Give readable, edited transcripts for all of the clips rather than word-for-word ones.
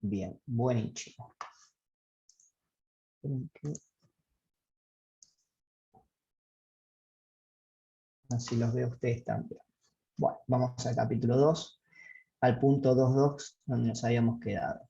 Bien, buenísimo. Así los veo a ustedes también. Bueno, vamos al capítulo 2, al punto 2.2, donde nos habíamos quedado.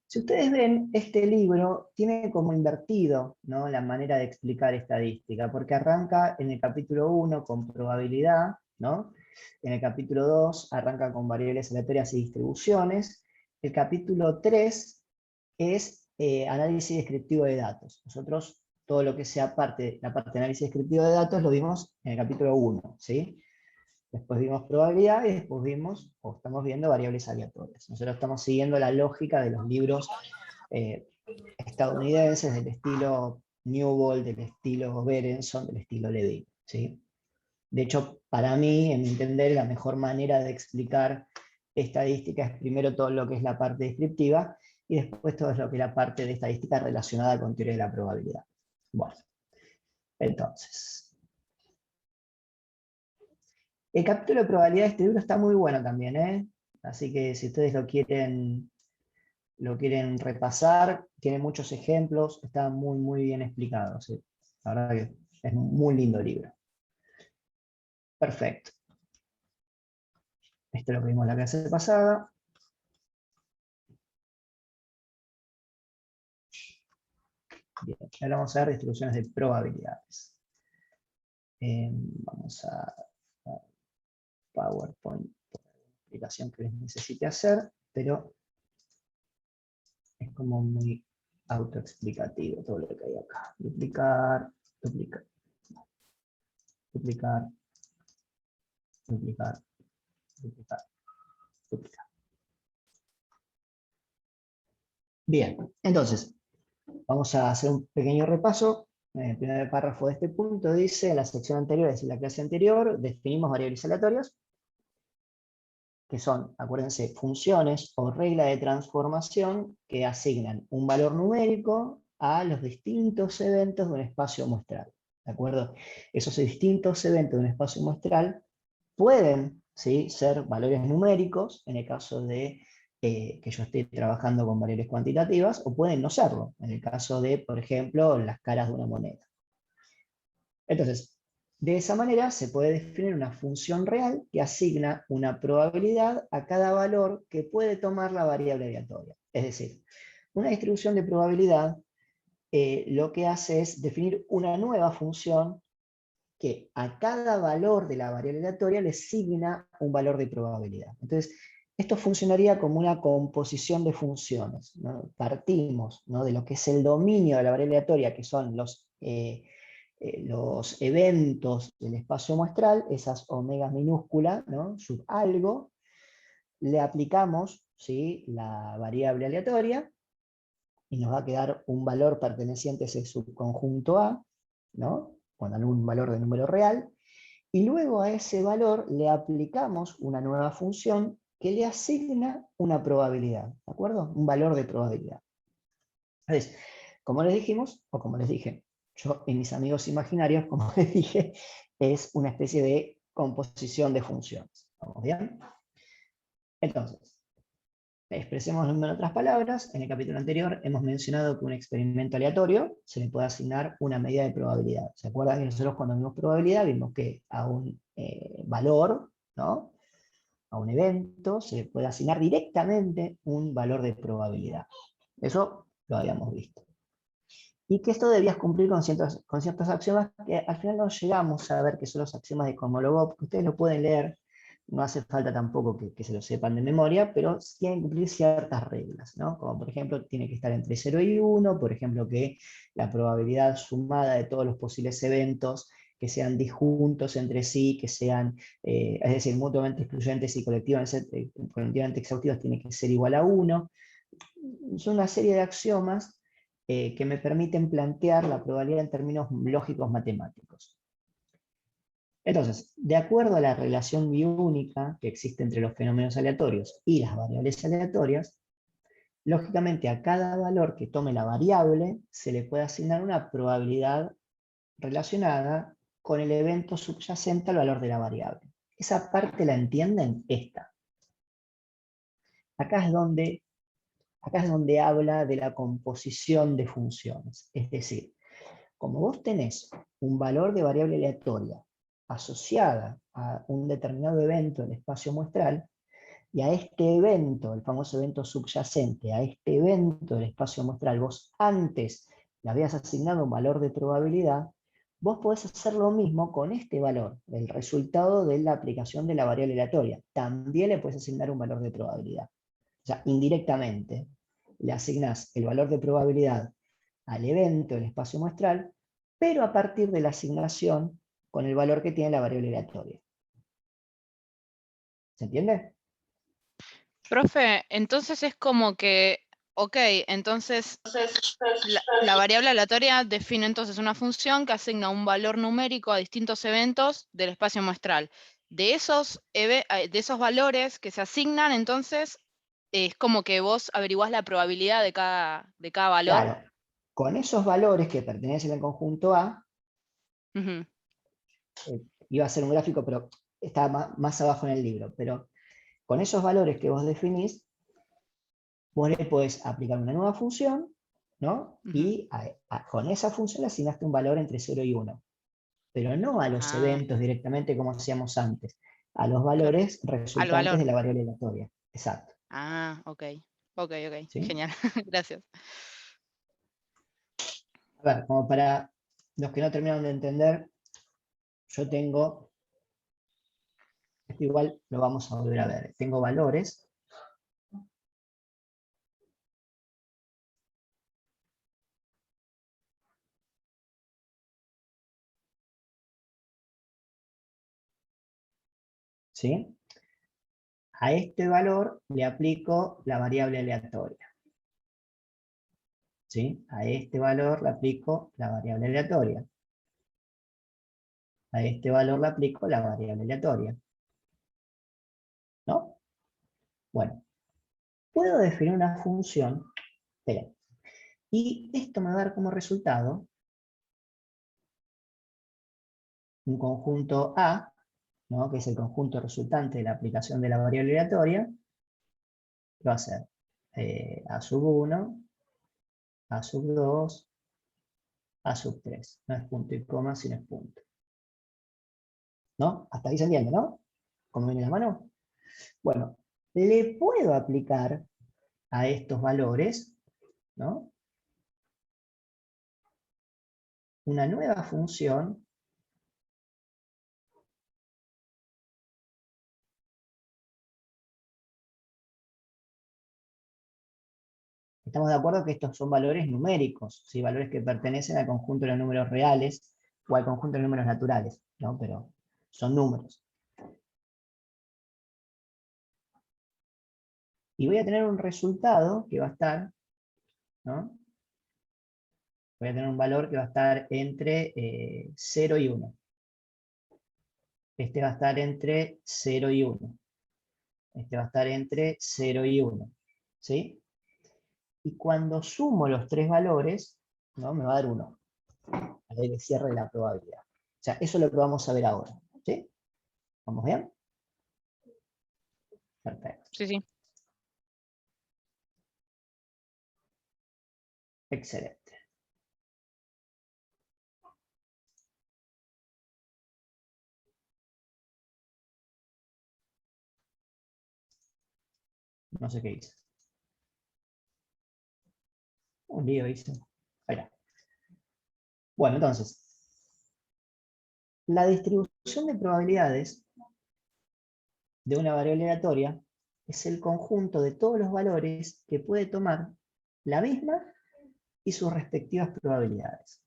Si ustedes ven, este libro tiene como invertido, ¿no?, la manera de explicar estadística, porque arranca en el capítulo 1 con probabilidad, ¿no? En el capítulo 2 arranca con variables aleatorias y distribuciones. El capítulo 3 es análisis descriptivo de datos. Nosotros todo lo que sea la parte de análisis descriptivo de datos lo vimos en el capítulo 1, ¿sí? Después vimos probabilidad y después vimos, o estamos viendo, variables aleatorias. Nosotros estamos siguiendo la lógica de los libros estadounidenses del estilo Newbold, del estilo Berenson, del estilo Levy, ¿sí? De hecho, para mí, en mi entender, la mejor manera de explicar estadística es primero todo lo que es la parte descriptiva y después todo lo que es la parte de estadística relacionada con teoría de la probabilidad. Bueno, entonces, el capítulo de probabilidad de este libro está muy bueno también, ¿eh? Así que si ustedes lo quieren repasar, tiene muchos ejemplos, está muy, muy bien explicado, ¿sí? La verdad que es un muy lindo libro. Perfecto. Esto es lo que vimos en la clase pasada. Bien, ahora vamos a ver distribuciones de probabilidades. Vamos a PowerPoint, explicación que les necesite hacer, pero es como muy autoexplicativo todo lo que hay acá. Duplicar, duplicar, duplicar, duplicar, duplicar, duplicar. Bien, entonces, vamos a hacer un pequeño repaso. El primer párrafo de este punto dice, en la sección anterior, es decir, la clase anterior, definimos variables aleatorias, que son, acuérdense, funciones o reglas de transformación que asignan un valor numérico a los distintos eventos de un espacio muestral. ¿De acuerdo? Esos distintos eventos de un espacio muestral pueden, ¿sí?, ser valores numéricos, en el caso de que yo esté trabajando con variables cuantitativas, o pueden no serlo, en el caso de, por ejemplo, las caras de una moneda. Entonces, de esa manera se puede definir una función real que asigna una probabilidad a cada valor que puede tomar la variable aleatoria. Es decir, una distribución de probabilidad lo que hace es definir una nueva función que a cada valor de la variable aleatoria le asigna un valor de probabilidad. Entonces, esto funcionaría como una composición de funciones, ¿no? Partimos, ¿no?, de lo que es el dominio de la variable aleatoria, que son los eventos del espacio muestral, esas omegas minúsculas, ¿no?, sub algo, le aplicamos, ¿sí?, la variable aleatoria, y nos va a quedar un valor perteneciente a ese subconjunto A, ¿no?, con algún valor de número real, y luego a ese valor le aplicamos una nueva función que le asigna una probabilidad, ¿de acuerdo? Un valor de probabilidad. Entonces, como les dijimos, o como les dije, yo y mis amigos imaginarios, como les dije, es una especie de composición de funciones. ¿Vamos bien? Entonces, expresémoslo en otras palabras. En el capítulo anterior hemos mencionado que un experimento aleatorio se le puede asignar una medida de probabilidad. ¿Se acuerdan que nosotros cuando vimos probabilidad vimos que a un valor, ¿no?, a un evento, se le puede asignar directamente un valor de probabilidad? Eso lo habíamos visto. Y que esto debías cumplir con ciertos axiomas que al final no llegamos a ver que son los axiomas de Kolmogorov, que ustedes lo pueden leer, no hace falta tampoco que se lo sepan de memoria, pero tienen que cumplir ciertas reglas, ¿no? Como por ejemplo, tiene que estar entre 0 y 1, por ejemplo, que la probabilidad sumada de todos los posibles eventos que sean disjuntos entre sí, que sean, es decir, mutuamente excluyentes y colectivamente exhaustivos, tiene que ser igual a 1. Son una serie de axiomas que me permiten plantear la probabilidad en términos lógicos matemáticos. Entonces, de acuerdo a la relación biúnica que existe entre los fenómenos aleatorios y las variables aleatorias, lógicamente a cada valor que tome la variable se le puede asignar una probabilidad relacionada con el evento subyacente al valor de la variable. ¿Esa parte la entienden? Esta. acá es donde habla de la composición de funciones. Es decir, como vos tenés un valor de variable aleatoria asociada a un determinado evento del espacio muestral, y a este evento, el famoso evento subyacente, a este evento del espacio muestral, vos antes le habías asignado un valor de probabilidad, vos podés hacer lo mismo con este valor, el resultado de la aplicación de la variable aleatoria. También le puedes asignar un valor de probabilidad. O sea, indirectamente le asignás el valor de probabilidad al evento del espacio muestral, pero a partir de la asignación con el valor que tiene la variable aleatoria. ¿Se entiende? Profe, entonces es como que, ok, entonces la variable aleatoria define entonces una función que asigna un valor numérico a distintos eventos del espacio muestral. De esos valores que se asignan, entonces, es como que vos averiguás la probabilidad de cada valor. Claro, con esos valores que pertenecen al conjunto A, Ujú. iba a ser un gráfico, pero está más abajo en el libro, pero con esos valores que vos definís, vos le podés aplicar una nueva función, ¿no? Ujú. Y con esa función le asignaste un valor entre 0 y 1, pero no a los Ah, eventos directamente como hacíamos antes, a los claro. valores Al resultantes valor. de la variable aleatoria. Exacto. Ah, ok. Ok, ¿Sí? genial. Gracias. A ver, como para los que no terminaron de entender, yo tengo, esto igual lo vamos a volver a ver, tengo valores. ¿Sí? A este valor le aplico la variable aleatoria. ¿Sí? A este valor le aplico la variable aleatoria. A este valor le aplico la variable aleatoria. ¿No? Bueno, puedo definir una función, espera, y esto me va a dar como resultado un conjunto A, ¿no? Que es el conjunto resultante de la aplicación de la variable aleatoria, que va a ser A sub 1, A sub 2, A sub 3. No es punto y coma, sino es punto. ¿No? Hasta ahí se entiende, ¿no? ¿Cómo viene la mano? Bueno, le puedo aplicar a estos valores, ¿no? Una nueva función estamos de acuerdo que estos son valores numéricos, ¿sí? Valores que pertenecen al conjunto de los números reales o al conjunto de los números naturales, ¿no? Pero son números. Y voy a tener un resultado que va a estar, ¿no? Voy a tener un valor que va a estar entre 0 y 1. Este va a estar entre 0 y 1. Este va a estar entre 0 y 1. ¿Sí? Y cuando sumo los tres valores, ¿no? Me va a dar 1. A la ley de cierre de la probabilidad. O sea, eso es lo que vamos a ver ahora. ¿Sí? ¿Vamos bien? Perfecto. Sí, sí. Excelente. No sé qué hice. Un lío hice. Ahí está. Bueno, entonces, la distribución de probabilidades de una variable aleatoria es el conjunto de todos los valores que puede tomar la misma y sus respectivas probabilidades.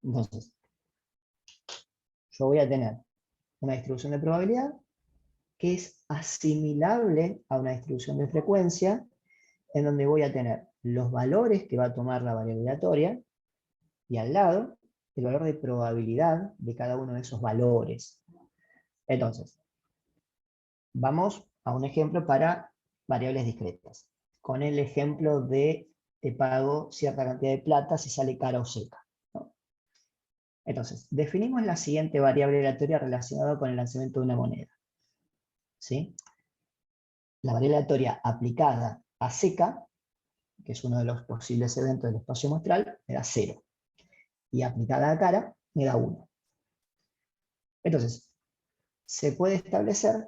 Entonces, yo voy a tener una distribución de probabilidad que es asimilable a una distribución de frecuencia, en donde voy a tener los valores que va a tomar la variable aleatoria y al lado el valor de probabilidad de cada uno de esos valores. Entonces, vamos a un ejemplo para variables discretas. Con el ejemplo de te pago cierta cantidad de plata si sale cara o seca, ¿no? Entonces, definimos la siguiente variable aleatoria relacionada con el lanzamiento de una moneda. ¿Sí? la variable aleatoria aplicada a seca, que es uno de los posibles eventos del espacio muestral, me da 0. Y aplicada a cara, me da 1. Entonces, se puede establecer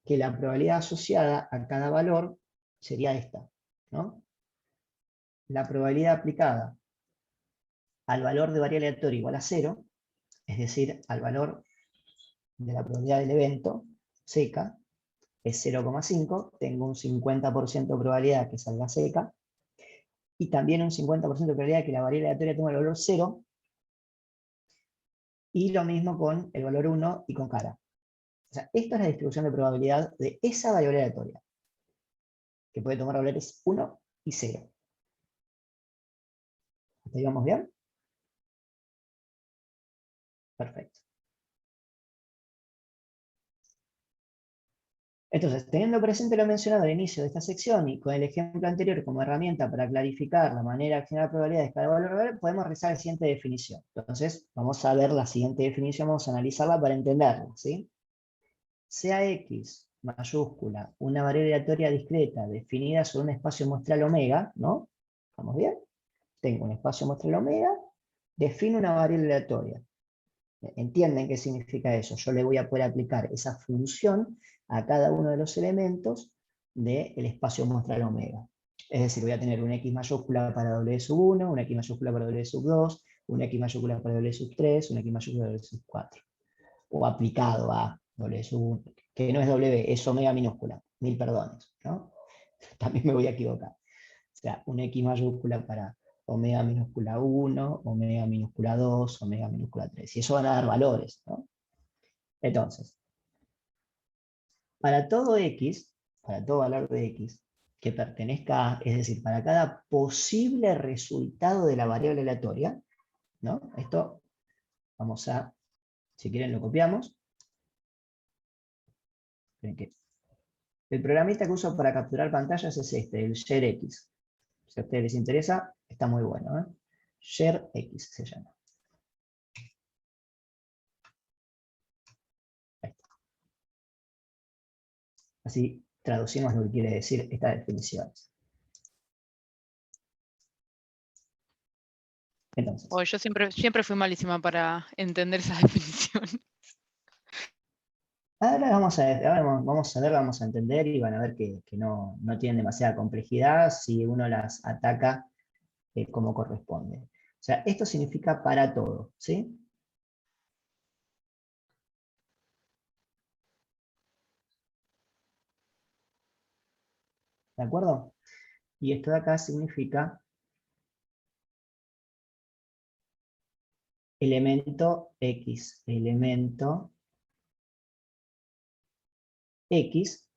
que la probabilidad asociada a cada valor sería esta, ¿no? La probabilidad aplicada al valor de variable aleatoria igual a 0, es decir, al valor de la probabilidad del evento, seca, es 0,5, tengo un 50% de probabilidad que salga seca, y también un 50% de probabilidad de que la variable aleatoria tenga el valor 0, y lo mismo con el valor 1 y con cara. O sea, esta es la distribución de probabilidad de esa variable aleatoria, que puede tomar valores 1 y 0. ¿Hasta ahí vamos bien? Perfecto. Entonces, teniendo presente lo mencionado al inicio de esta sección y con el ejemplo anterior como herramienta para clarificar la manera de generar probabilidades de cada valor, podemos realizar la siguiente definición. Entonces, vamos a ver la siguiente definición, vamos a analizarla para entenderla, ¿sí? Sea X mayúscula una variable aleatoria discreta definida sobre un espacio muestral omega, ¿no? ¿Estamos bien? Tengo un espacio muestral omega, defino una variable aleatoria. ¿Entienden qué significa eso? Yo le voy a poder aplicar esa función a cada uno de los elementos del espacio muestral omega. Es decir, voy a tener una X mayúscula para W sub 1, una X mayúscula para W sub 2, una X mayúscula para W sub 3, una X mayúscula para W sub 4. O aplicado a W sub 1, que no es W, es omega minúscula. Mil perdones, ¿no? También me voy a equivocar. O sea, una X mayúscula para omega minúscula 1, omega minúscula 2, omega minúscula 3. Y eso van a dar valores, ¿no? Entonces, para todo X, para todo valor de X que pertenezca a, es decir, para cada posible resultado de la variable aleatoria, ¿no? Esto vamos a, si quieren lo copiamos. El programita que uso para capturar pantallas es este, el ShareX. Si a ustedes les interesa, está muy bueno, ¿eh? ShareX se llama. Así traducimos lo que quiere decir estas definiciones. Entonces, Yo siempre fui malísima para entender esas definiciones. ahora vamos a ver, vamos a entender y van a ver que no tienen demasiada complejidad si uno las ataca como corresponde. O sea, esto significa para todo, ¿sí? ¿De acuerdo? Y esto de acá significa elemento X, elemento X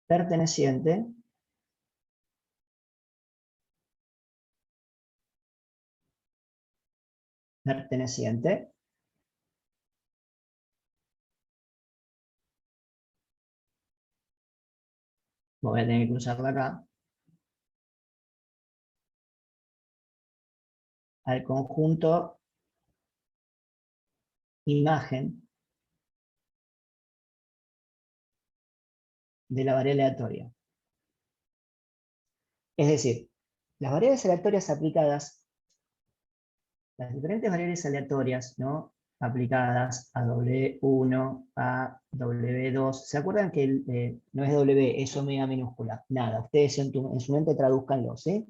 perteneciente voy a tener que cruzarla acá, al conjunto imagen de la variable aleatoria. Es decir, las variables aleatorias aplicadas, las diferentes variables aleatorias, ¿no? Aplicadas a W1, a W2. ¿Se acuerdan que no es W, es omega minúscula? Nada, ustedes en su mente traduzcanlo, ¿sí?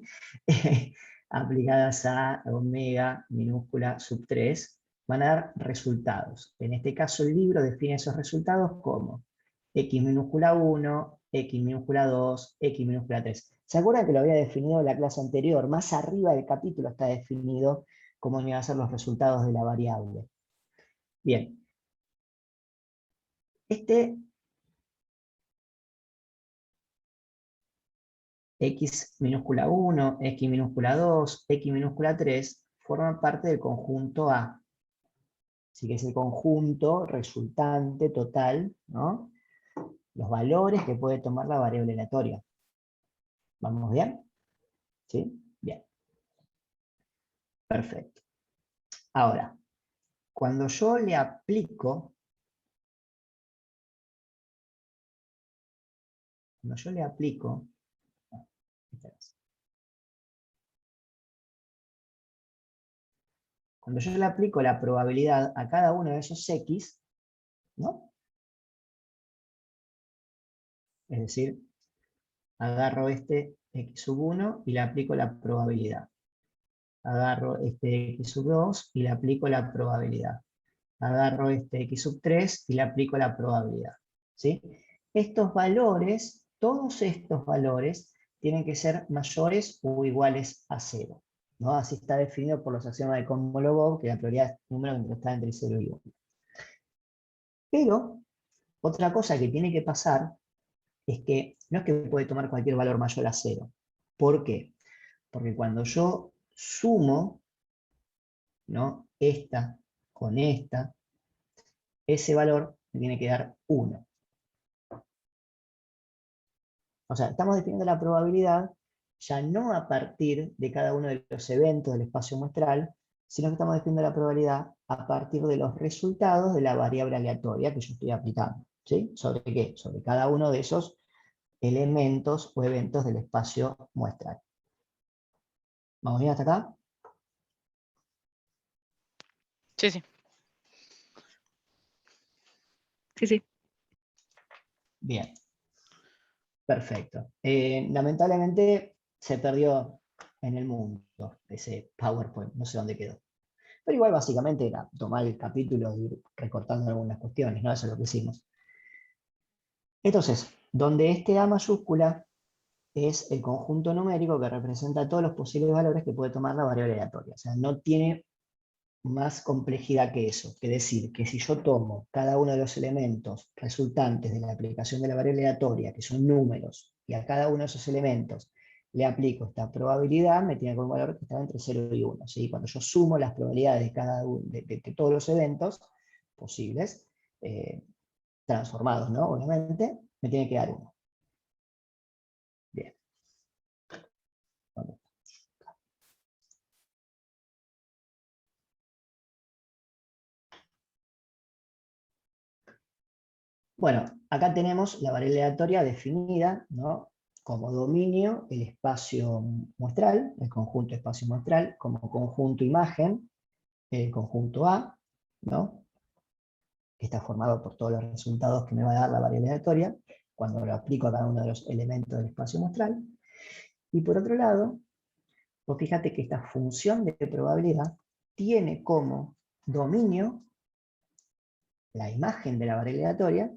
Aplicadas a omega minúscula sub 3, van a dar resultados. En este caso el libro define esos resultados como X minúscula 1, X minúscula 2, X minúscula 3. ¿Se acuerdan que lo había definido en la clase anterior? Más arriba del capítulo está definido cómo iban a ser los resultados de la variable. Bien. X minúscula 1, X minúscula 2, X minúscula 3 forman parte del conjunto A. Así que es el conjunto resultante total, ¿no? Los valores que puede tomar la variable aleatoria. ¿Vamos bien? ¿Sí? Bien. Perfecto. Ahora, cuando yo le aplico, la probabilidad a cada uno de esos X, ¿no? Es decir, agarro este X sub 1 y le aplico la probabilidad. Agarro este X sub 2 y le aplico la probabilidad. Agarro este X sub 3 y le aplico la probabilidad. ¿Sí? Estos valores, todos estos valores, tienen que ser mayores o iguales a 0. ¿No? Así está definido por los axiomas de Kolmogorov, que la probabilidad es un número que está entre 0 y 1. Pero, otra cosa que tiene que pasar es que no es que puede tomar cualquier valor mayor a 0. ¿Por qué? Porque cuando yo sumo, ¿no?, esta con esta, ese valor me tiene que dar 1. O sea, estamos definiendo la probabilidad ya no a partir de cada uno de los eventos del espacio muestral, sino que estamos definiendo la probabilidad a partir de los resultados de la variable aleatoria que yo estoy aplicando. ¿Sí? ¿Sobre qué? Sobre cada uno de esos elementos o eventos del espacio muestral. ¿Vamos bien hasta acá? Sí, sí. Sí. Bien. Perfecto. Lamentablemente se perdió en el mundo ese PowerPoint, no sé dónde quedó. Pero igual básicamente era tomar el capítulo y ir recortando algunas cuestiones, ¿no? Eso es lo que hicimos. Entonces, donde este A mayúscula es el conjunto numérico que representa todos los posibles valores que puede tomar la variable aleatoria. O sea, no tiene más complejidad que eso. Que decir que si yo tomo cada uno de los elementos resultantes de la aplicación de la variable aleatoria, que son números, y a cada uno de esos elementos le aplico esta probabilidad, me tiene un valor que está entre 0 y 1. ¿Sí? Cuando yo sumo las probabilidades de, cada uno, de todos los eventos posibles, transformados, ¿no? Obviamente, me tiene que dar 1. Bien. Bueno, acá tenemos la variable aleatoria definida, ¿no?, como dominio el espacio muestral, el conjunto espacio muestral, como conjunto imagen, el conjunto A, ¿no?, que está formado por todos los resultados que me va a dar la variable aleatoria, cuando lo aplico a cada uno de los elementos del espacio muestral. Y por otro lado, pues fíjate que esta función de probabilidad tiene como dominio la imagen de la variable aleatoria,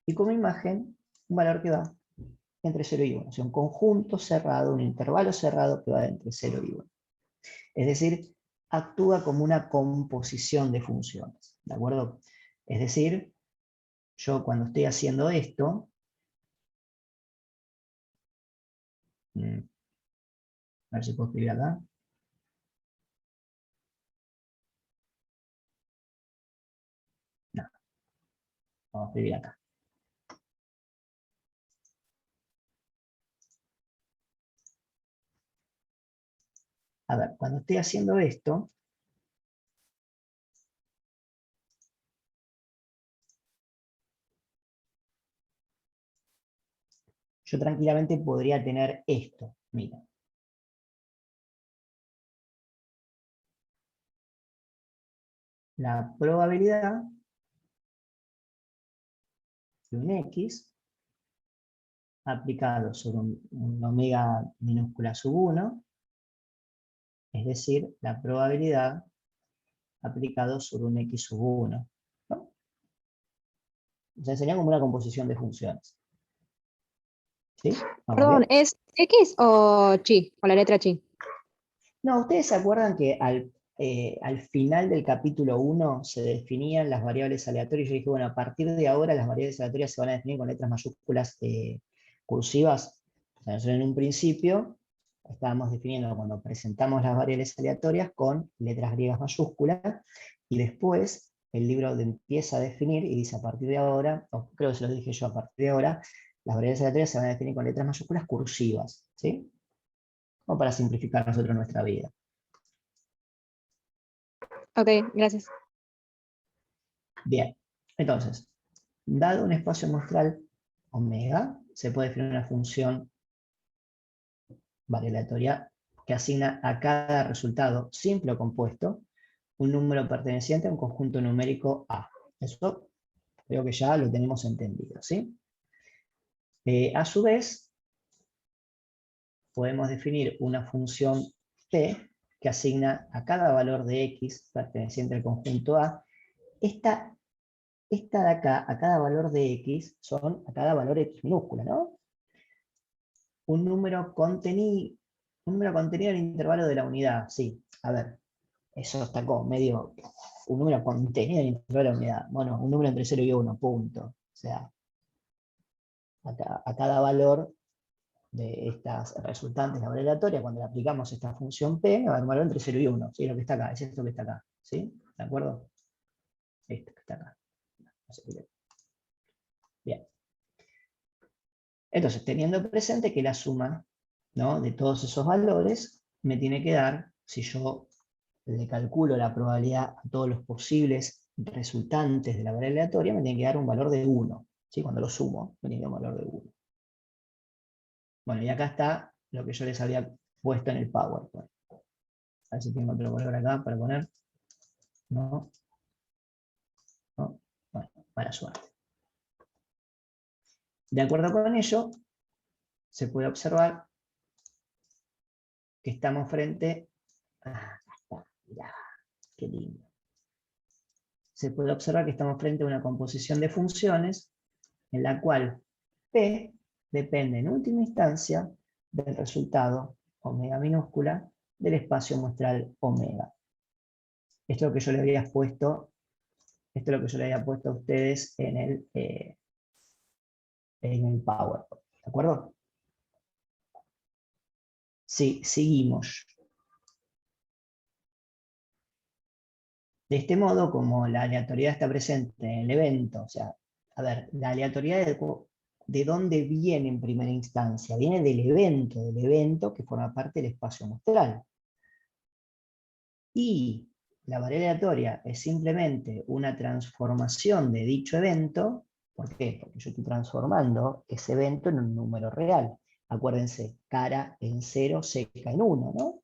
y como imagen un valor que va entre 0 y 1. O sea, un conjunto cerrado, un intervalo cerrado que va entre 0 y 1. Es decir, actúa como una composición de funciones. ¿De acuerdo? Es decir, yo cuando estoy haciendo esto, a ver si puedo escribir acá. No, vamos a escribir acá. A ver, cuando estoy haciendo esto, yo tranquilamente podría tener esto. Mira. La probabilidad de un X aplicado sobre un omega minúscula sub 1, es decir, la probabilidad aplicado sobre un X sub 1. ¿No? O sea, sería como una composición de funciones. ¿Sí? Perdón, Bien. ¿es X o chi? O la letra chi. No, ¿ustedes se acuerdan que al final del capítulo 1 se definían las variables aleatorias? Yo dije, bueno, a partir de ahora las variables aleatorias se van a definir con letras mayúsculas cursivas. O sea, nosotros en un principio estábamos definiendo cuando presentamos las variables aleatorias con letras griegas mayúsculas, y después el libro empieza a definir y dice a partir de ahora, o creo que se lo dije yo, a partir de ahora, las variables aleatorias se van a definir con letras mayúsculas cursivas, ¿sí? Como para simplificar nosotros nuestra vida. Ok, gracias. Bien, entonces, dado un espacio muestral omega, se puede definir una función variolatoria que asigna a cada resultado simple o compuesto un número perteneciente a un conjunto numérico A. Eso creo que ya lo tenemos entendido, ¿sí? A su vez, podemos definir una función P que asigna a cada valor de X perteneciente al conjunto A. Esta de acá, a cada valor de X, son a cada valor X minúscula, ¿no? Un número contenido en el intervalo de la unidad, sí. A ver, eso está como medio, un número contenido en el intervalo de la unidad. Bueno, un número entre 0 y 1, punto. O sea, a cada valor de estas resultantes de la variolatoria, cuando le aplicamos esta función P, va a haber un valor entre 0 y 1, ¿sí? Lo que está acá, es esto que está acá, ¿sí? ¿De acuerdo? Esto que está acá. No sé, bien. Entonces, teniendo presente que la suma, ¿no?, de todos esos valores me tiene que dar, si yo le calculo la probabilidad a todos los posibles resultantes de la variable aleatoria, me tiene que dar un valor de 1. ¿Sí? Cuando lo sumo, me tiene que dar un valor de 1. Bueno, y acá está lo que yo les había puesto en el PowerPoint. A ver si tengo otro color acá para poner. No. No. Bueno, mala suerte. De acuerdo con ello, se puede observar que estamos frente a... mirá, qué lindo. Se puede observar que estamos frente a una composición de funciones en la cual P depende en última instancia del resultado omega minúscula del espacio muestral omega. Esto es lo que yo le había puesto, a ustedes en el PowerPoint, ¿de acuerdo? Sí, seguimos. De este modo, como la aleatoriedad está presente en el evento, o sea, a ver, la aleatoriedad ¿de dónde viene en primera instancia? Viene del evento que forma parte del espacio muestral. Y la variable aleatoria es simplemente una transformación de dicho evento. ¿Por qué? Porque yo estoy transformando ese evento en un número real. Acuérdense, cara en 0, seca en 1, ¿no?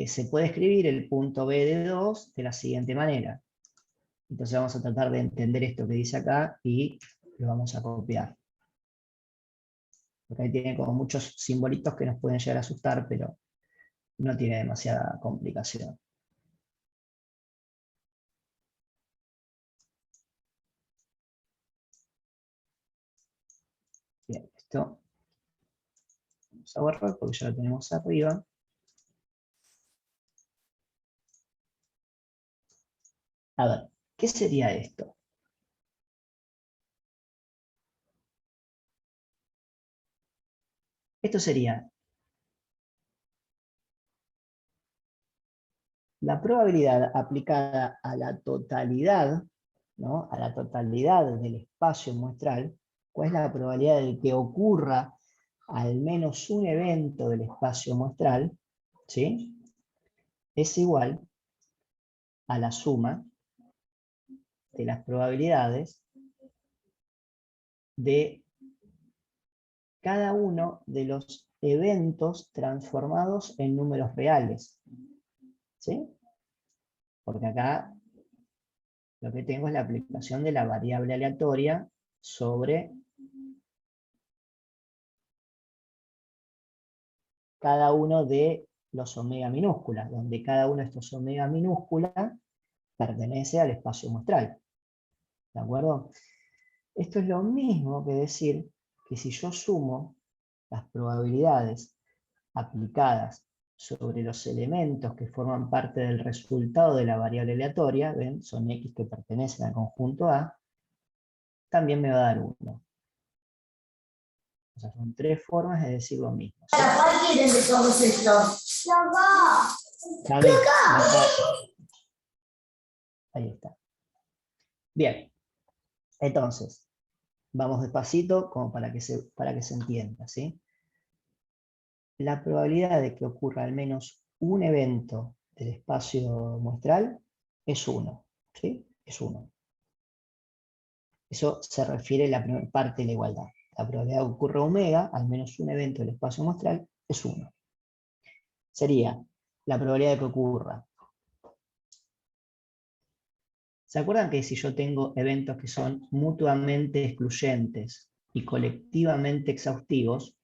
Se puede escribir el punto B de 2 de la siguiente manera. Entonces vamos a tratar de entender esto que dice acá y lo vamos a copiar. Porque ahí tiene como muchos simbolitos que nos pueden llegar a asustar, pero no tiene demasiada complicación. Bien, esto vamos a borrar porque ya lo tenemos arriba. A ver, ¿qué sería esto? Esto sería la probabilidad aplicada a la totalidad, ¿no?, a la totalidad del espacio muestral. ¿Cuál es la probabilidad de que ocurra al menos un evento del espacio muestral? ¿Sí? Es igual a la suma de las probabilidades de cada uno de los eventos transformados en números reales. ¿Sí? Porque acá lo que tengo es la aplicación de la variable aleatoria sobre cada uno de los omega minúsculas, donde cada uno de estos omega minúsculas pertenece al espacio muestral. ¿De acuerdo? Esto es lo mismo que decir que si yo sumo las probabilidades aplicadas sobre los elementos que forman parte del resultado de la variable aleatoria, ¿ven? Son X que pertenecen al conjunto A, también me va a dar 1. O sea, son 3 formas de decir lo mismo. ¿Sí? ¿Cuál quieren de todos estos? Ahí está. Bien. Entonces, vamos despacito como para que se entienda, ¿sí? La probabilidad de que ocurra al menos un evento del espacio muestral es 1. ¿Sí? Es 1. Eso se refiere a la primera parte de la igualdad. La probabilidad de que ocurra omega, al menos un evento del espacio muestral, es 1. Sería la probabilidad de que ocurra. ¿Se acuerdan que si yo tengo eventos que son mutuamente excluyentes y colectivamente exhaustivos,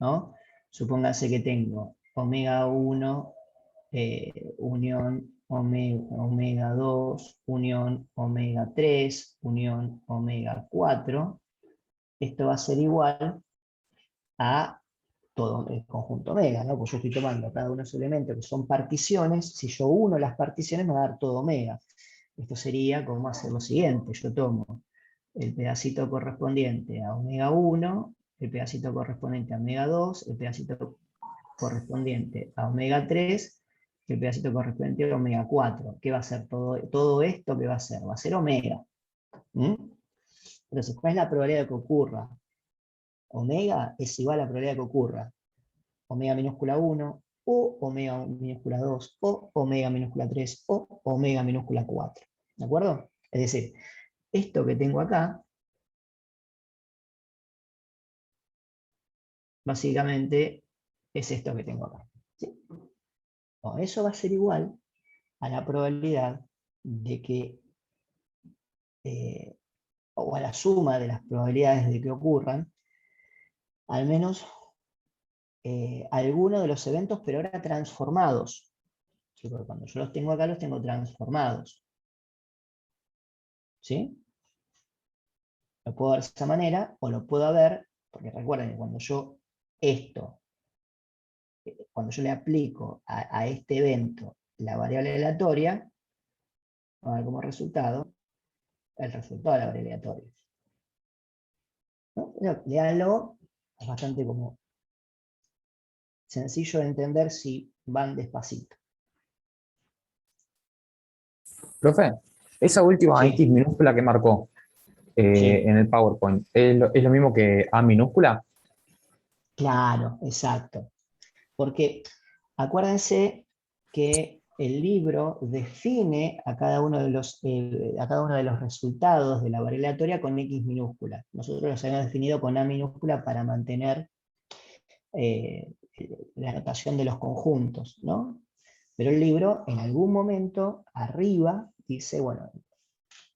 ¿no? Supóngase que tengo omega 1 unión omega 2, unión omega 3, unión omega 4, esto va a ser igual a todo el conjunto omega, ¿no? Pues yo estoy tomando cada uno de esos elementos que son particiones, si yo uno las particiones me va a dar todo omega. Esto sería como hacer lo siguiente, yo tomo el pedacito correspondiente a omega 1, el pedacito correspondiente a omega 2, el pedacito correspondiente a omega 3, el pedacito correspondiente a omega 4. ¿Qué va a ser todo esto? ¿Qué va a ser? Va a ser omega. Entonces, ¿cuál es la probabilidad de que ocurra? Omega es igual a la probabilidad de que ocurra omega minúscula 1, o omega minúscula 2, o omega minúscula 3, o omega minúscula 4. ¿De acuerdo? Es decir, esto que tengo acá, básicamente es esto que tengo acá. ¿Sí? Bueno, eso va a ser igual a la probabilidad de que, o a la suma de las probabilidades de que ocurran, al menos alguno de los eventos, pero ahora transformados. ¿Sí? Porque cuando yo los tengo acá, los tengo transformados. ¿Sí? Lo puedo ver de esa manera, o lo puedo ver, porque recuerden que cuando yo le aplico a este evento la variable aleatoria, va a dar como resultado el resultado de la variable aleatoria. ¿No? Léanlo, es bastante como sencillo de entender si van despacito. Profe, esa última Sí. X minúscula que marcó Sí. en el PowerPoint, ¿es lo mismo que A minúscula? Claro, exacto. Porque acuérdense que el libro define a cada uno de los resultados de la variable aleatoria con X minúscula. Nosotros los habíamos definido con A minúscula para mantener la notación de los conjuntos, ¿no? Pero el libro en algún momento arriba dice, bueno,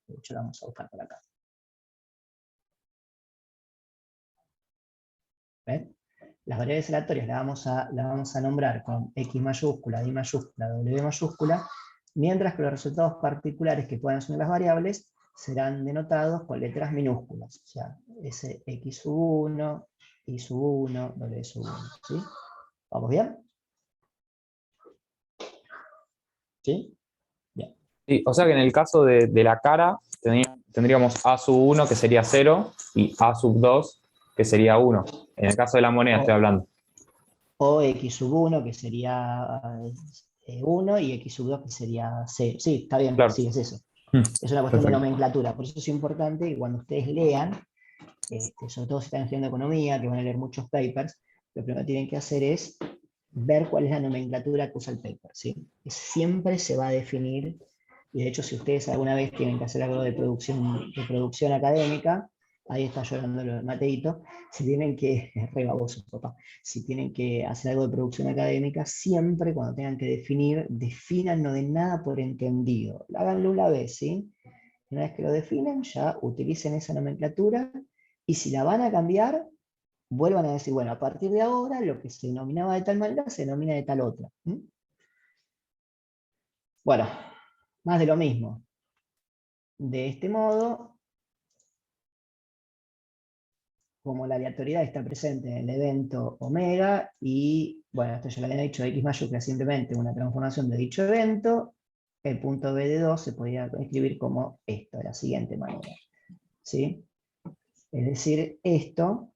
de hecho lo vamos a buscar por acá. ¿Ven? Las variables aleatorias las vamos a nombrar con X mayúscula, Y mayúscula, W mayúscula, mientras que los resultados particulares que puedan asumir las variables serán denotados con letras minúsculas. O sea, ese X sub 1, Y sub 1, W sub 1. ¿Sí? ¿Vamos bien? ¿Sí? Bien. Sí, o sea que en el caso de la cara tendríamos A sub 1 que sería 0 y A sub 2 que sería 1. En el caso de la moneda estoy hablando. O X sub 1 que sería 1 y X sub 2 que sería 0. Sí, está bien, Claro. sí, es eso. Es una cuestión de Perfecto. nomenclatura. Por eso es importante que cuando ustedes lean, sobre todo si están estudiando economía, que van a leer muchos papers, lo primero que tienen que hacer es ver cuál es la nomenclatura que usa el paper. ¿Sí? Siempre se va a definir, y de hecho si ustedes alguna vez tienen que hacer algo de producción académica, ahí está llorando el Mateito, si tienen que, es re baboso, papá, si tienen que hacer algo de producción académica, siempre cuando tengan que definir, definan no de nada por entendido. Háganlo una vez, ¿sí? Una vez que lo definen, ya utilicen esa nomenclatura, y si la van a cambiar, vuelvan a decir, bueno, a partir de ahora lo que se denominaba de tal manera se denomina de tal otra. Bueno, más de lo mismo. De este modo, como la aleatoriedad está presente en el evento omega, y bueno, esto ya lo habían dicho, X mayúscula simplemente una transformación de dicho evento, el punto B de 2 se podría escribir como esto, de la siguiente manera. ¿Sí? Es decir, esto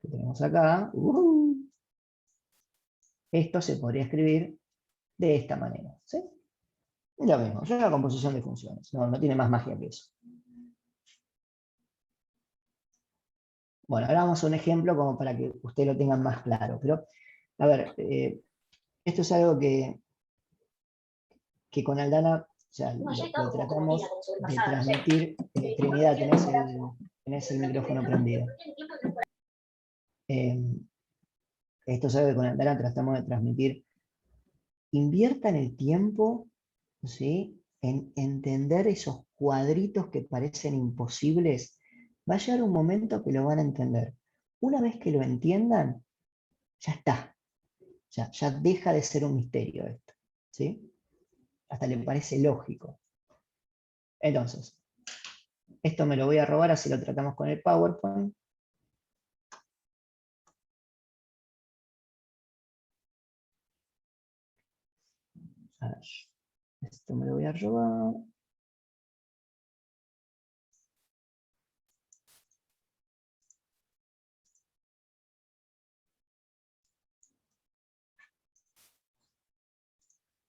que tenemos acá, esto se podría escribir de esta manera. ¿Sí? Es lo mismo, es una composición de funciones, no tiene más magia que eso. Bueno, ahora vamos a un ejemplo como para que ustedes lo tengan más claro. Pero, a ver, esto es algo que que con Aldana, o sea, lo tratamos de transmitir. Trinidad, tenés el micrófono prendido. Esto es algo que con Aldana tratamos de transmitir. Inviertan el tiempo, ¿sí?, en entender esos cuadritos que parecen imposibles. Va a llegar un momento que lo van a entender. Una vez que lo entiendan, ya está. Ya deja de ser un misterio esto, ¿sí? Hasta le parece lógico. Entonces, esto me lo voy a robar, así lo tratamos con el PowerPoint. A ver, esto me lo voy a robar.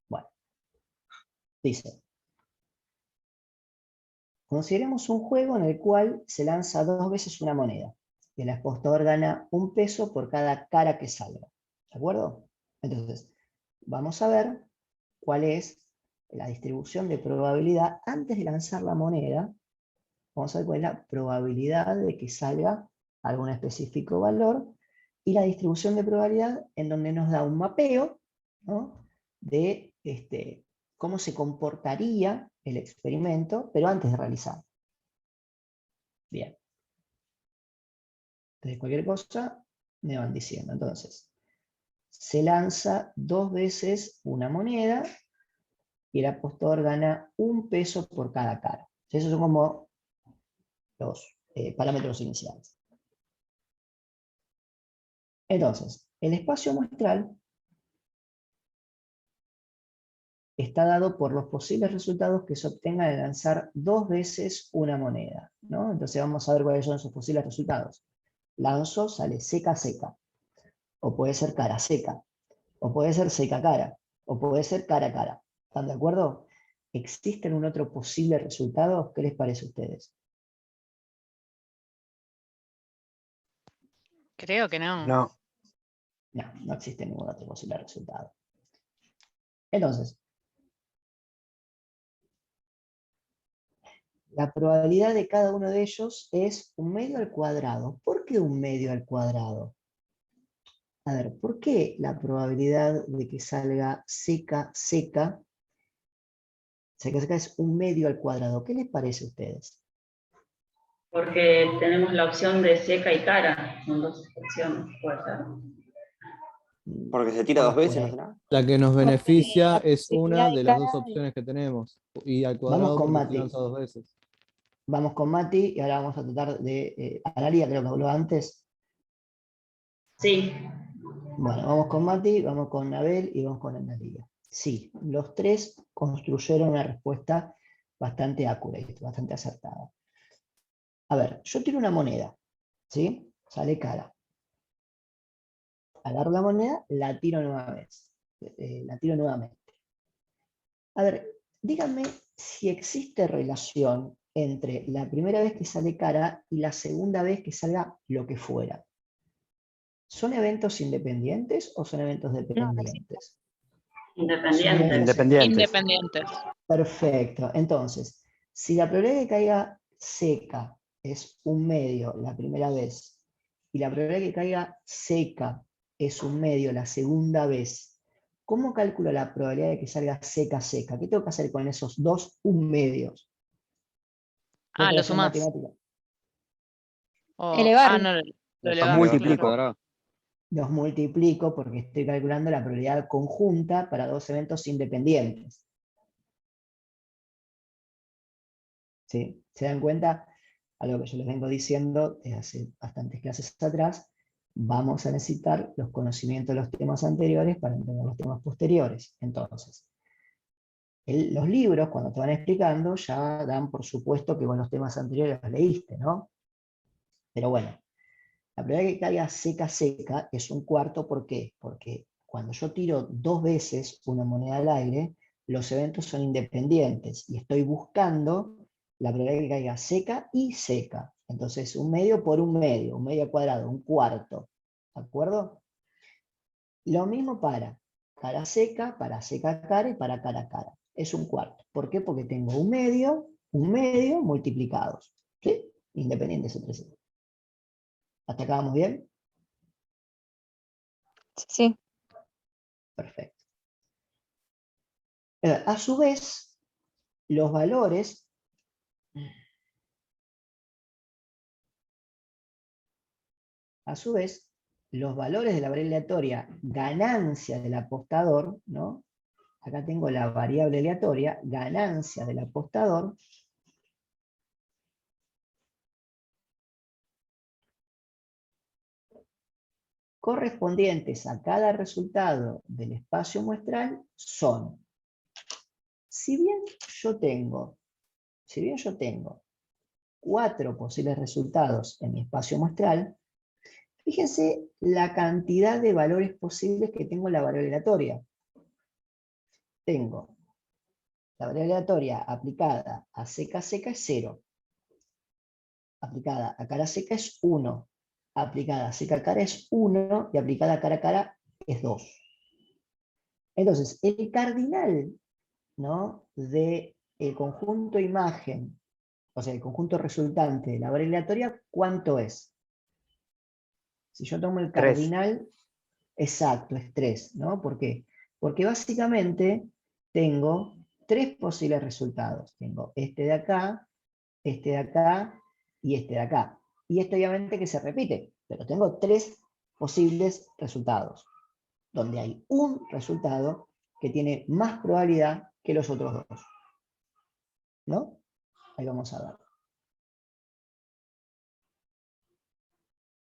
Bueno, dice: consideremos un juego en el cual se lanza 2 veces una moneda y el apostador gana 1 peso por cada cara que salga. ¿De acuerdo? Entonces, vamos a ver cuál es la distribución de probabilidad antes de lanzar la moneda. Vamos a ver cuál es la probabilidad de que salga algún específico valor y la distribución de probabilidad en donde nos da un mapeo, ¿no?, de cómo se comportaría el experimento, pero antes de realizar. Bien. Entonces, cualquier cosa me van diciendo. Entonces, se lanza 2 veces una moneda y el apostador gana 1 peso por cada cara. Esos son como los parámetros iniciales. Entonces, el espacio muestral está dado por los posibles resultados que se obtengan al lanzar 2 veces una moneda, ¿no? Entonces vamos a ver cuáles son esos posibles resultados. Lanzo, sale seca, seca. O puede ser cara, seca. O puede ser seca, cara. O puede ser cara, cara. ¿Están de acuerdo? ¿Existe un otro posible resultado? ¿Qué les parece a ustedes? Creo que no. No. No existe ningún otro posible resultado. Entonces, la probabilidad de cada uno de ellos es 1 medio al cuadrado. ¿Por qué 1 medio al cuadrado? A ver, ¿por qué la probabilidad de que salga seca, seca, seca, seca es 1 medio al cuadrado? ¿Qué les parece a ustedes? Porque tenemos la opción de seca y cara. Son 2 opciones, ¿puede ser? Porque se tira 2 Vamos por veces, ¿no ahí. será? La que nos beneficia la es posibilidad una de de las cada- 2 opciones que tenemos. Y al Vamos cuadrado con porque se Mati. lanza 2 veces. Vamos con Mati y ahora vamos a tratar de... Analia creo que habló antes. Sí. Bueno, vamos con Mati, vamos con Abel y vamos con Analia. Sí, los tres construyeron una respuesta bastante accurate, bastante acertada. A ver, yo tiro una moneda, ¿sí? Sale cara. Agarro la moneda, la tiro nuevamente. A ver, díganme si existe relación entre la primera vez que sale cara y la segunda vez que salga lo que fuera. ¿Son eventos independientes o son eventos dependientes? Independiente. Independientes. Independientes. Perfecto. Entonces, si la probabilidad de que caiga seca es 1 medio la primera vez y la probabilidad de que caiga seca es 1 medio la segunda vez, ¿cómo calculo la probabilidad de que salga seca, seca? ¿Qué tengo que hacer con esos 2 1 medios? Ah, lo sumás. Matemática. Elevar. No, lo Los elevás, multiplico. claro. Los multiplico porque estoy calculando la probabilidad conjunta para 2 eventos independientes. ¿Sí? ¿Se dan cuenta? Algo que yo les vengo diciendo desde hace bastantes clases atrás, vamos a necesitar los conocimientos de los temas anteriores para entender los temas posteriores. Entonces, los libros, cuando te van explicando, ya dan por supuesto que con los temas anteriores los leíste, ¿no? Pero bueno, la probabilidad de que caiga seca, seca es 1/4, ¿por qué? Porque cuando yo tiro 2 veces una moneda al aire, los eventos son independientes y estoy buscando la probabilidad de que caiga seca y seca. Entonces, 1 medio por 1 medio, 1 medio al cuadrado, 1/4. ¿De acuerdo? Lo mismo para cara seca cara y para cara cara. es un cuarto. ¿Por qué? Porque tengo un medio multiplicados. ¿Sí? Independientes entre sí. ¿Hasta acá vamos bien? Sí. Perfecto. A su vez, los valores de la variable aleatoria ganancia del apostador, ¿no? Acá tengo la variable aleatoria, ganancia del apostador, correspondientes a cada resultado del espacio muestral son, si bien yo tengo 4 posibles resultados en mi espacio muestral, fíjense la cantidad de valores posibles que tengo en la variable aleatoria. Tengo la variable aleatoria aplicada a seca seca es 0. Aplicada a cara seca es 1. Aplicada a seca cara es 1. Y aplicada a cara es 2. Entonces, el cardinal, ¿no?, del conjunto imagen, o sea, el conjunto resultante de la variable aleatoria, ¿cuánto es? Si yo tomo el 3. cardinal, exacto, es 3, ¿no? ¿Por qué? Porque básicamente tengo 3 posibles resultados. Tengo este de acá y este de acá. Y esto obviamente que se repite, pero tengo 3 posibles resultados, donde hay un resultado que tiene más probabilidad que los otros dos. ¿No? Ahí vamos a ver.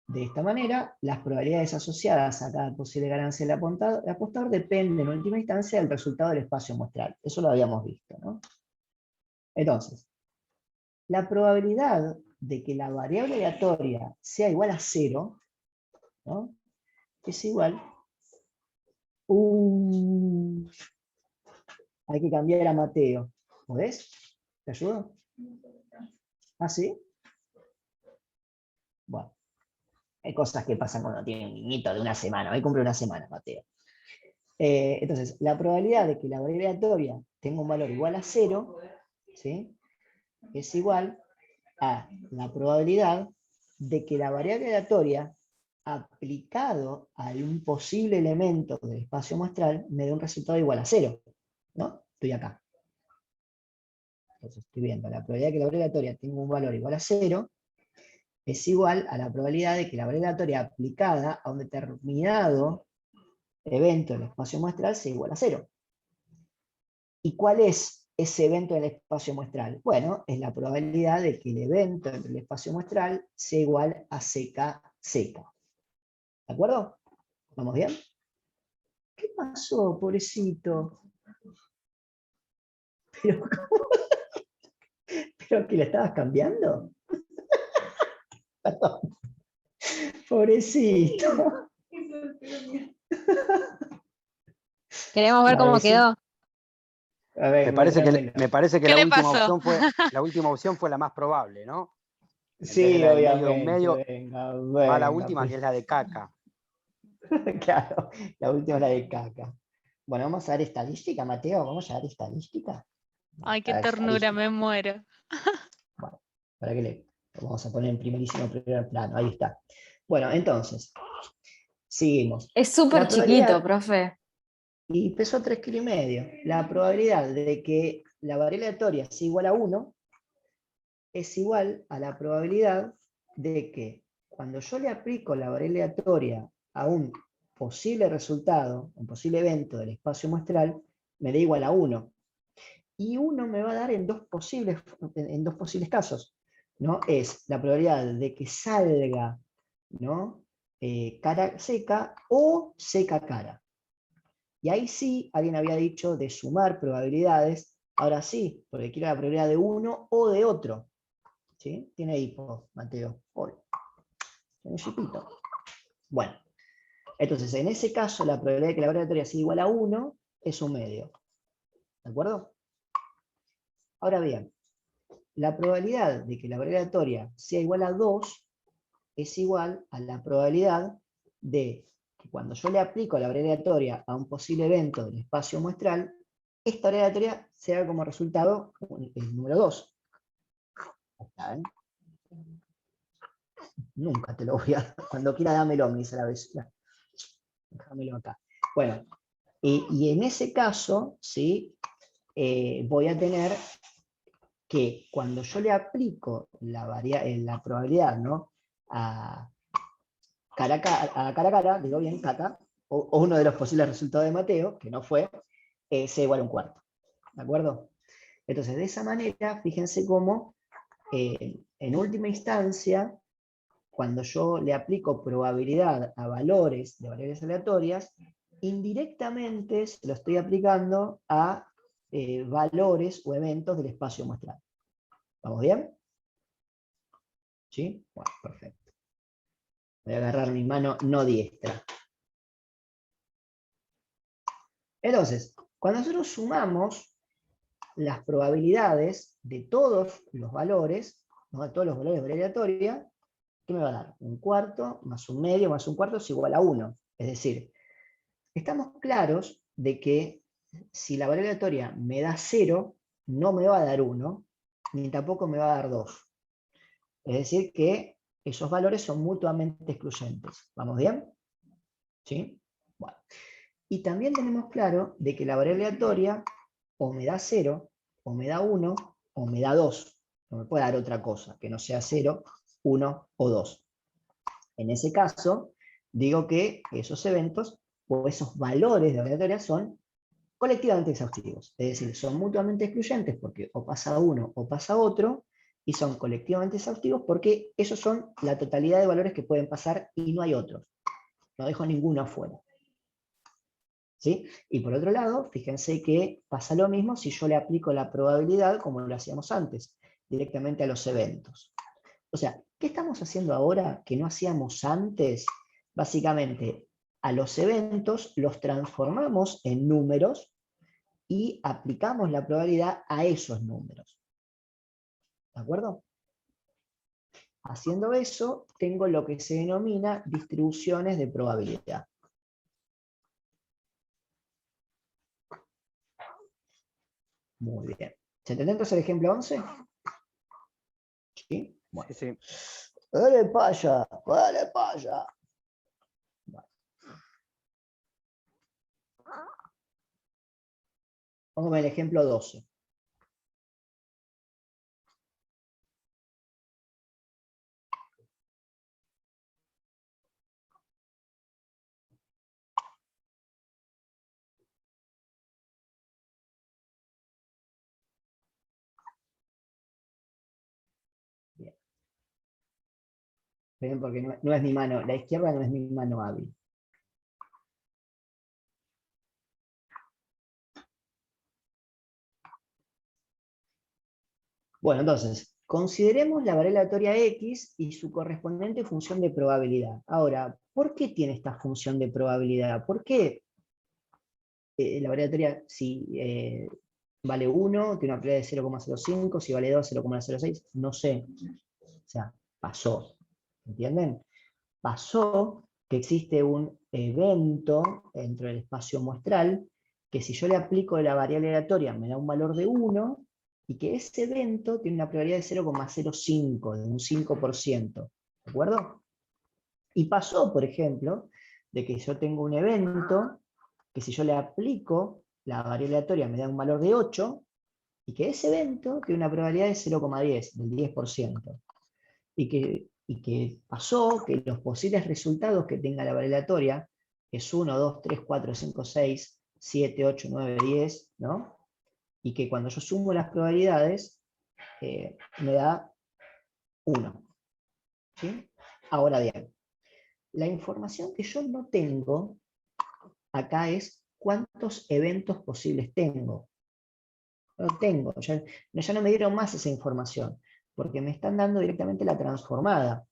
De esta manera, las probabilidades asociadas a cada posible ganancia del apostador dependen en última instancia del resultado del espacio muestral. Eso lo habíamos visto, ¿no? Entonces, la probabilidad de que la variable aleatoria sea igual a 0, ¿no?, es igual. Hay que cambiar a Mateo. ¿Podés? ¿Te ayudo? ¿Ah, sí? Bueno. Hay cosas que pasan cuando tiene un niñito de una semana. Hoy cumple una semana, Mateo. Entonces, la probabilidad de que la variable aleatoria tenga un valor igual a 0, ¿sí?, es igual a la probabilidad de que la variable aleatoria aplicado a un posible elemento del espacio muestral me dé un resultado igual a 0. ¿No? Estoy acá. Entonces estoy viendo la probabilidad de que la variable aleatoria tenga un valor igual a 0 es igual a la probabilidad de que la variable aleatoria aplicada a un determinado evento del espacio muestral sea igual a 0. ¿Y cuál es ese evento del espacio muestral? Bueno, es la probabilidad de que el evento del espacio muestral sea igual a seca seca. ¿De acuerdo? ¿Vamos bien? ¿Qué pasó, pobrecito? ¿Pero que le estabas cambiando? Perdón. Pobrecito. Queremos ver cómo quedó. A ver, Me parece que ¿Qué la le última pasó? opción fue la más probable, ¿no? En vez de sí, la del obviamente. medio, Venga, va la última, que es la de caca. Claro, la última es la de caca. Bueno, vamos a dar estadística, Mateo. ¿Vamos a dar estadística? Ay, qué A dar ternura, estadística. me muero. Bueno, para que lo vamos a poner en primer plano. Ahí está. Bueno, entonces, seguimos. Es súper La chiquito, probabilidad- profe. Y pesó 3,5 kilos. La probabilidad de que la variable aleatoria sea igual a 1 es igual a la probabilidad de que cuando yo le aplico la variable aleatoria a un posible resultado, un posible evento del espacio muestral, me dé igual a 1. Y 1 me va a dar en dos posibles casos, ¿no? Es la probabilidad de que salga, ¿no?, cara seca o seca cara. Y ahí sí, alguien había dicho de sumar probabilidades, ahora sí, porque quiero la probabilidad de uno o de otro. ¿Sí? Tiene hipo, Mateo. Hoy. Tiene chipito. Bueno, entonces en ese caso la probabilidad de que la variable aleatoria sea igual a 1 es un medio. ¿De acuerdo? Ahora bien, la probabilidad de que la variable aleatoria sea igual a 2 es igual a la probabilidad de que cuando yo le aplico la variable aleatoria a un posible evento del espacio muestral, esta variable aleatoria se da como resultado el número 2. Acá, ¿eh? Nunca te lo voy a dar. Cuando quiera dámelo, me dice la vez. Déjamelo acá. Bueno, y en ese caso, ¿sí? Voy a tener que cuando yo le aplico la probabilidad, ¿no? a cara a cara, digo bien, cata, o uno de los posibles resultados de Mateo, que no fue, sea igual a un cuarto. ¿De acuerdo? Entonces, de esa manera, fíjense cómo, en última instancia, cuando yo le aplico probabilidad a valores de variables aleatorias, indirectamente se lo estoy aplicando a valores o eventos del espacio muestral. ¿Vamos bien? ¿Sí? Bueno, perfecto. Voy a agarrar mi mano no diestra. Entonces, cuando nosotros sumamos las probabilidades de todos los valores, ¿no? De todos los valores de variable aleatoria, ¿qué me va a dar? Un cuarto más un medio más un cuarto es igual a 1. Es decir, estamos claros de que si la variable aleatoria me da 0, no me va a dar 1, ni tampoco me va a dar 2. Es decir, que esos valores son mutuamente excluyentes. ¿Vamos bien? ¿Sí? Bueno. Y también tenemos claro de que la variable aleatoria o me da 0, o me da 1, o me da 2. No me puede dar otra cosa que no sea 0, 1 o 2. En ese caso, digo que esos eventos o esos valores de la variable aleatoria son colectivamente exhaustivos. Es decir, son mutuamente excluyentes porque o pasa uno o pasa otro, y son colectivamente exhaustivos porque esos son la totalidad de valores que pueden pasar y no hay otros. No dejo ninguno afuera. ¿Sí? Y por otro lado, fíjense que pasa lo mismo si yo le aplico la probabilidad como lo hacíamos antes, directamente a los eventos. O sea, ¿qué estamos haciendo ahora que no hacíamos antes? Básicamente, a los eventos los transformamos en números y aplicamos la probabilidad a esos números. ¿De acuerdo? Haciendo eso, tengo lo que se denomina distribuciones de probabilidad. Muy bien. ¿Se entiende entonces el ejemplo 11? ¿Sí? Bueno. Sí. Dale para allá, dale para allá. Bueno. Vamos a ver el ejemplo 12. Bien. Ven, porque no es mi mano, la izquierda no es mi mano hábil. Bueno, entonces, consideremos la variable aleatoria x y su correspondiente función de probabilidad. Ahora, ¿por qué tiene esta función de probabilidad? ¿Por qué la variable aleatoria, si vale 1, tiene una probabilidad de 0,05, si vale 2, 0,06? No sé. O sea, pasó. ¿Entienden? Pasó que existe un evento dentro del espacio muestral que si yo le aplico la variable aleatoria me da un valor de 1, y que ese evento tiene una probabilidad de 0,05, de un 5%. ¿De acuerdo? Y pasó, por ejemplo, de que yo tengo un evento que si yo le aplico la variable aleatoria me da un valor de 8, y que ese evento tiene una probabilidad de 0,10, del 10%. Y que pasó que los posibles resultados que tenga la variable aleatoria es 1, 2, 3, 4, 5, 6, 7, 8, 9, 10, ¿no? Y que cuando yo sumo las probabilidades, me da 1. ¿Sí? Ahora bien, la información que yo no tengo acá es cuántos eventos posibles tengo. No tengo, ya no me dieron más esa información, porque me están dando directamente la transformada.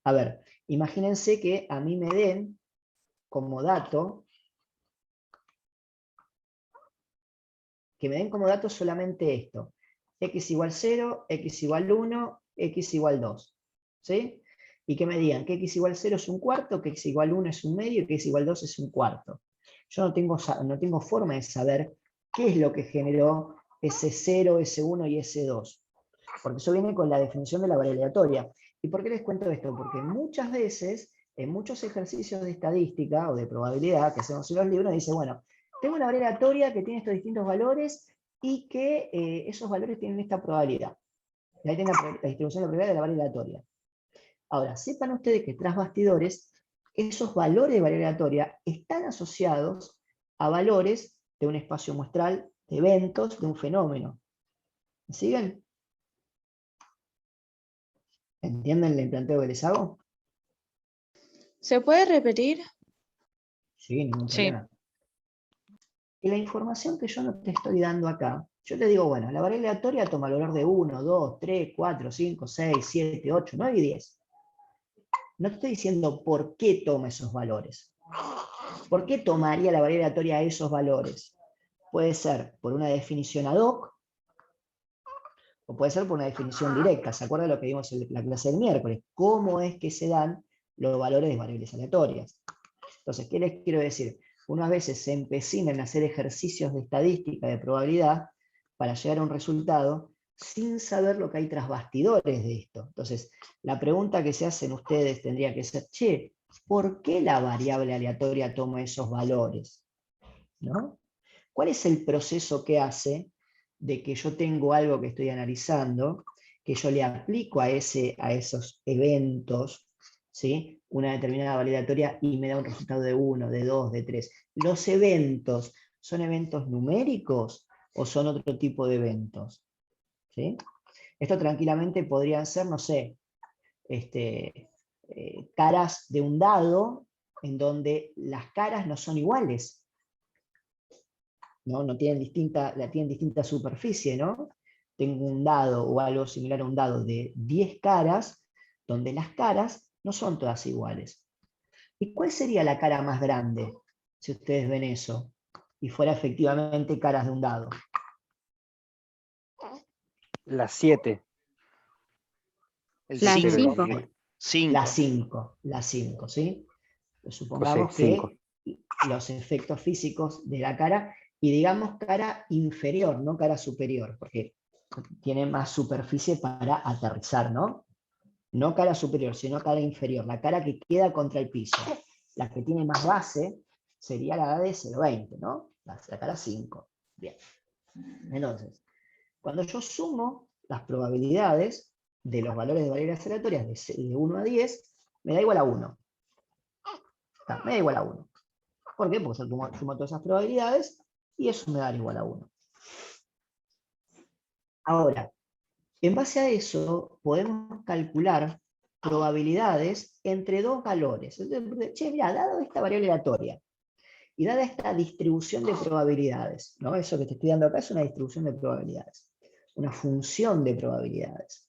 A ver, imagínense que a mí me den como dato, solamente esto: x igual 0, x igual 1, x igual 2. ¿Sí? Y que me digan que x igual 0 es un cuarto, que x igual 1 es un medio y que x igual 2 es un cuarto. Yo no tengo forma de saber ¿qué es lo que generó S0, S1 y S2? Porque eso viene con la definición de la variable aleatoria. ¿Y por qué les cuento esto? Porque muchas veces, en muchos ejercicios de estadística o de probabilidad que hacemos en los libros, dice, bueno, tengo una variable aleatoria que tiene estos distintos valores y que esos valores tienen esta probabilidad. Y ahí tengo la distribución de la probabilidad de la variable aleatoria. Ahora, sepan ustedes que tras bastidores, esos valores de variable aleatoria están asociados a valores de un espacio muestral, de eventos, de un fenómeno. ¿Me siguen? ¿Entienden el planteo que les hago? ¿Se puede repetir? Sí, ningún Sí. problema. Y la información que yo no te estoy dando acá, yo te digo, bueno, la variable aleatoria toma el valor de 1, 2, 3, 4, 5, 6, 7, 8, 9 y 10. No te estoy diciendo por qué toma esos valores. ¿Por qué tomaría la variable aleatoria esos valores? Puede ser por una definición ad hoc, o puede ser por una definición directa. ¿Se acuerdan de lo que vimos en la clase del miércoles? ¿Cómo es que se dan los valores de variables aleatorias? Entonces, ¿qué les quiero decir? Unas veces se empecinan a hacer ejercicios de estadística, de probabilidad, para llegar a un resultado, sin saber lo que hay tras bastidores de esto. Entonces, la pregunta que se hacen ustedes tendría que ser, che, ¿por qué la variable aleatoria toma esos valores? ¿No? ¿Cuál es el proceso que hace de que yo tengo algo que estoy analizando, que yo le aplico a esos eventos, ¿sí? Una determinada variable aleatoria y me da un resultado de 1, de 2, de 3? ¿Los eventos son eventos numéricos o son otro tipo de eventos? ¿Sí? Esto tranquilamente podrían ser, no sé, caras de un dado en donde las caras no son iguales. ¿No? Tienen distinta superficie, ¿no? Tengo un dado o algo similar a un dado de 10 caras, donde las caras no son todas iguales. ¿Y cuál sería la cara más grande, si ustedes ven eso, y fuera efectivamente caras de un dado? Las 7. El Las 0 y el 5. 10. 5. La 5, ¿sí? Pues Sí, supongamos 5. que los efectos físicos de la cara, y digamos cara inferior, no cara superior, porque tiene más superficie para aterrizar, ¿no? No cara superior, sino cara inferior, la cara que queda contra el piso. La que tiene más base sería la de 0,20, ¿no? La cara 5. Bien. Entonces, cuando yo sumo las probabilidades de los valores de variables aleatorias de 1 a 10, me da igual a 1. Me da igual a 1. ¿Por qué? Porque yo sumo todas esas probabilidades y eso me da igual a 1. Ahora, en base a eso, podemos calcular probabilidades entre dos valores. Entonces, che, mira, dado esta variable aleatoria y dada esta distribución de probabilidades, ¿no? Eso que te estoy dando acá es una distribución de probabilidades, una función de probabilidades.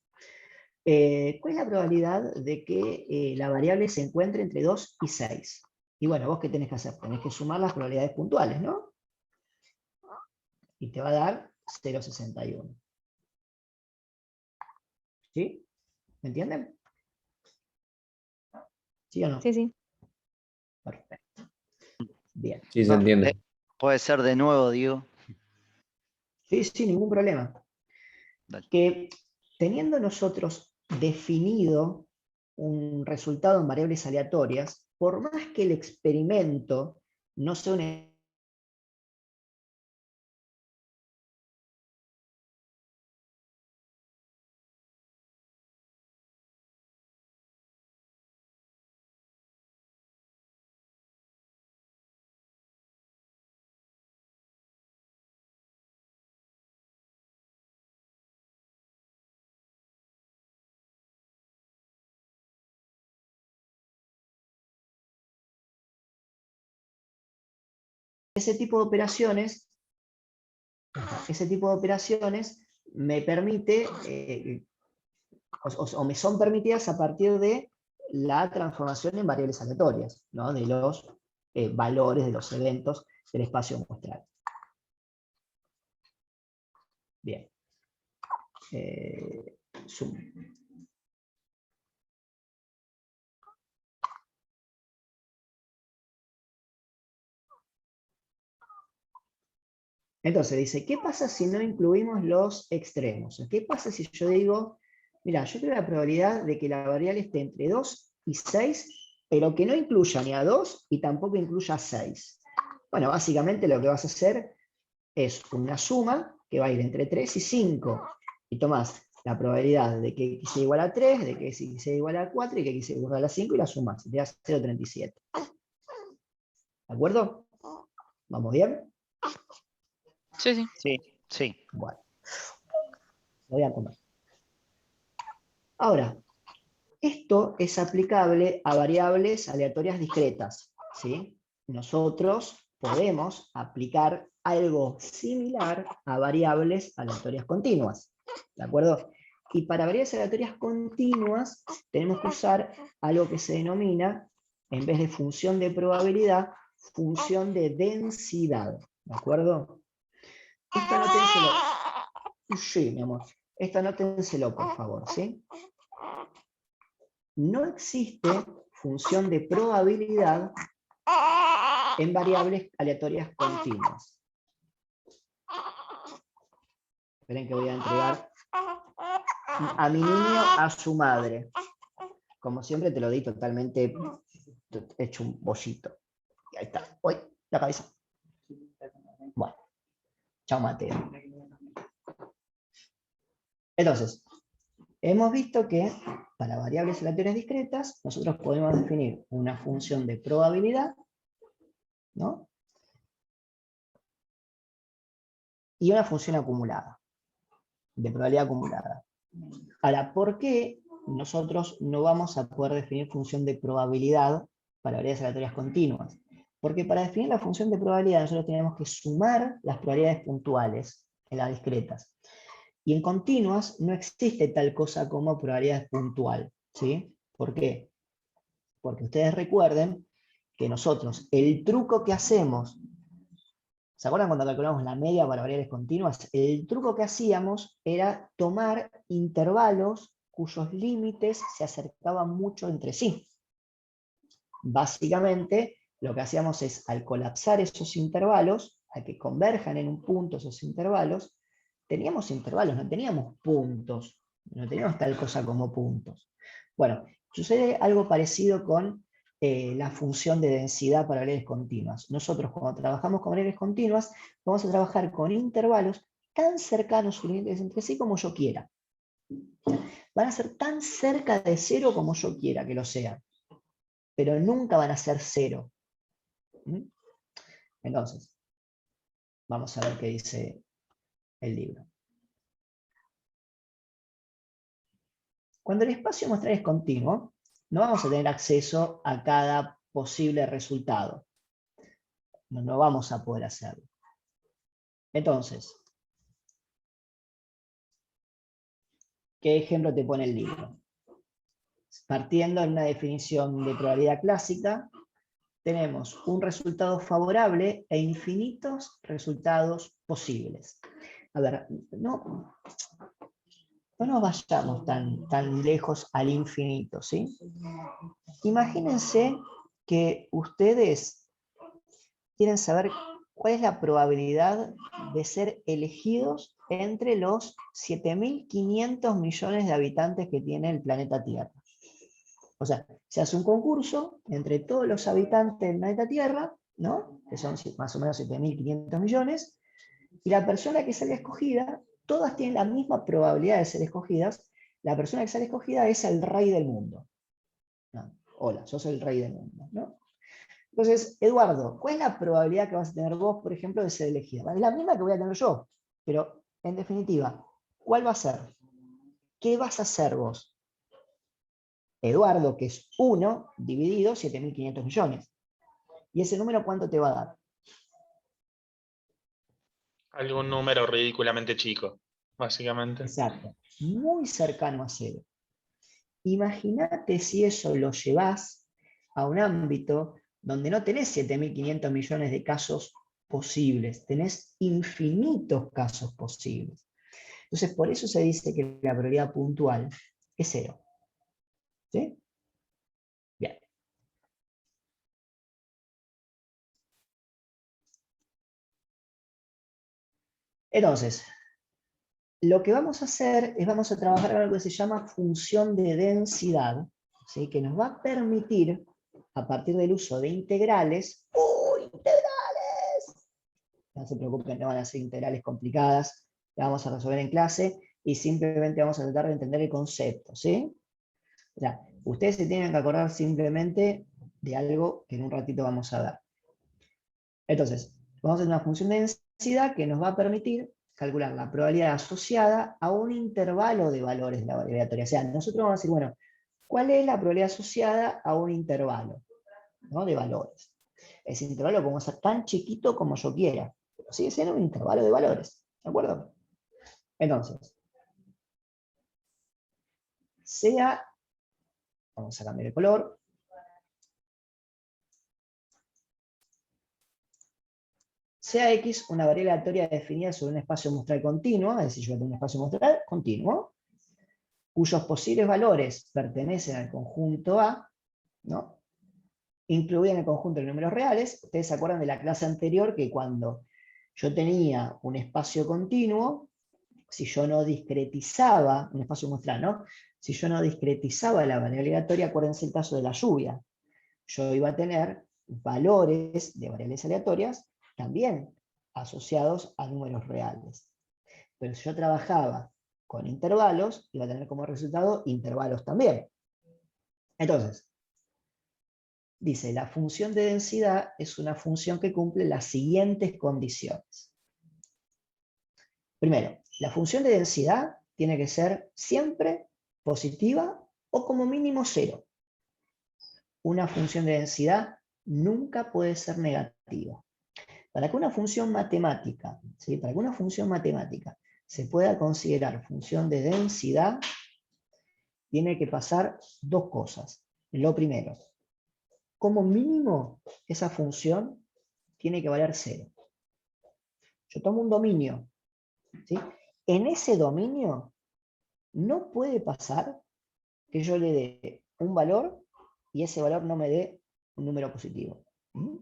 ¿Cuál es la probabilidad de que la variable se encuentre entre 2 y 6? Y bueno, ¿vos qué tenés que hacer? Tenés que sumar las probabilidades puntuales, ¿no? Y te va a dar 0,61. ¿Sí? ¿Me entienden? ¿Sí o no? Sí, sí. Perfecto. Bien. Sí, se entiende. Puede ser de nuevo, digo. Sí, sí, ningún problema. Dale. Que teniendo nosotros definido un resultado en variables aleatorias, por más que el experimento no sea un ese tipo de operaciones me permite, o me son permitidas a partir de la transformación en variables aleatorias, ¿no? De los valores de los eventos del espacio muestral. Bien. Zoom. Entonces dice, ¿qué pasa si no incluimos los extremos? ¿Qué pasa si yo digo, mira, yo quiero la probabilidad de que la variable esté entre 2 y 6, pero que no incluya ni a 2 y tampoco incluya a 6? Bueno, básicamente lo que vas a hacer es una suma que va a ir entre 3 y 5. Y tomás la probabilidad de que x sea igual a 3, de que x sea igual a 4 y que x sea igual a 5 y la sumás. Y te da 0,37. ¿De acuerdo? ¿Vamos bien? Sí, sí. Sí, sí. Bueno. Lo voy a comer. Ahora, esto es aplicable a variables aleatorias discretas, ¿sí? Nosotros podemos aplicar algo similar a variables aleatorias continuas, ¿de acuerdo? Y para variables aleatorias continuas tenemos que usar algo que se denomina, en vez de función de probabilidad, función de densidad, ¿de acuerdo? Esto anótenselo. Sí, mi amor. Esto anótenselo, por favor, ¿sí? No existe función de probabilidad en variables aleatorias continuas. Esperen que voy a entregar a mi niño a su madre. Como siempre te lo di totalmente hecho un bollito. Y ahí está. ¡Uy! La cabeza. Bueno. Chao, Mateo. Entonces, hemos visto que para variables aleatorias discretas nosotros podemos definir una función de probabilidad, ¿no? Y una función acumulada, de probabilidad acumulada. Ahora, ¿por qué nosotros no vamos a poder definir función de probabilidad para variables aleatorias continuas? Porque para definir la función de probabilidad nosotros tenemos que sumar las probabilidades puntuales en las discretas. Y en continuas no existe tal cosa como probabilidad puntual, ¿sí? ¿Por qué? Porque ustedes recuerden que nosotros, el truco que hacemos, ¿se acuerdan cuando calculamos la media para variables continuas? El truco que hacíamos era tomar intervalos cuyos límites se acercaban mucho entre sí. Básicamente, lo que hacíamos es, al colapsar esos intervalos, a que converjan en un punto esos intervalos, teníamos intervalos, no teníamos puntos, no teníamos tal cosa como puntos. Bueno, sucede algo parecido con la función de densidad para variables continuas. Nosotros cuando trabajamos con variables continuas, vamos a trabajar con intervalos tan cercanos sus límites entre sí como yo quiera. Van a ser tan cerca de cero como yo quiera que lo sean, pero nunca van a ser cero. Entonces, vamos a ver qué dice el libro. Cuando el espacio muestral es continuo, no vamos a tener acceso a cada posible resultado. No vamos a poder hacerlo. Entonces, ¿qué ejemplo te pone el libro? Partiendo de una definición de probabilidad clásica, tenemos un resultado favorable e infinitos resultados posibles. A ver, no nos vayamos tan lejos al infinito, ¿sí? Imagínense que ustedes quieren saber cuál es la probabilidad de ser elegidos entre los 7.500 millones de habitantes que tiene el planeta Tierra. O sea, se hace un concurso entre todos los habitantes del planeta Tierra, ¿no? Que son más o menos 7.500 millones, y la persona que sale escogida, todas tienen la misma probabilidad de ser escogidas. La persona que sale escogida es el rey del mundo. No, hola, sos el rey del mundo, ¿no? Entonces, Eduardo, ¿cuál es la probabilidad que vas a tener vos, por ejemplo, de ser elegida? Es la misma que voy a tener yo, pero en definitiva, ¿cuál va a ser? ¿Qué vas a hacer vos? Eduardo, que es 1 dividido 7.500 millones. ¿Y ese número cuánto te va a dar? Algún número ridículamente chico, básicamente. Exacto. Muy cercano a 0. Imagínate si eso lo llevas a un ámbito donde no tenés 7.500 millones de casos posibles, tenés infinitos casos posibles. Entonces, por eso se dice que la probabilidad puntual es 0. ¿Sí? Bien. Entonces, lo que vamos a hacer es vamos a trabajar con algo que se llama función de densidad, ¿sí? Que nos va a permitir, a partir del uso de integrales, ¡oh, integrales! No se preocupen, no van a ser integrales complicadas, las vamos a resolver en clase y simplemente vamos a tratar de entender el concepto, ¿sí? O sea, ustedes se tienen que acordar simplemente de algo que en un ratito vamos a ver. Entonces, vamos a hacer una función de densidad que nos va a permitir calcular la probabilidad asociada a un intervalo de valores de la variable aleatoria. O sea, nosotros vamos a decir, bueno, ¿cuál es la probabilidad asociada a un intervalo, ¿no?, de valores? Ese intervalo lo podemos hacer tan chiquito como yo quiera, pero sigue siendo un intervalo de valores, ¿de acuerdo? Entonces, sea, vamos a cambiar el color, sea X una variable aleatoria definida sobre un espacio muestral continuo, es decir, yo tengo un espacio muestral continuo, cuyos posibles valores pertenecen al conjunto A, ¿no?, incluida en el conjunto de números reales. Ustedes se acuerdan de la clase anterior que cuando yo tenía un espacio continuo, si yo no discretizaba, un espacio muestral, ¿no?, si yo no discretizaba la variable aleatoria, acuérdense el caso de la lluvia, yo iba a tener valores de variables aleatorias también asociados a números reales. Pero si yo trabajaba con intervalos, iba a tener como resultado intervalos también. Entonces, dice, la función de densidad es una función que cumple las siguientes condiciones. Primero, la función de densidad tiene que ser siempre positiva o como mínimo cero. Una función de densidad nunca puede ser negativa. Para que una función matemática, ¿sí?, para que una función matemática se pueda considerar función de densidad, tiene que pasar dos cosas. Lo primero, como mínimo, esa función tiene que valer cero. Yo tomo un dominio, ¿sí? En ese dominio no puede pasar que yo le dé un valor y ese valor no me dé un número positivo. ¿Mm?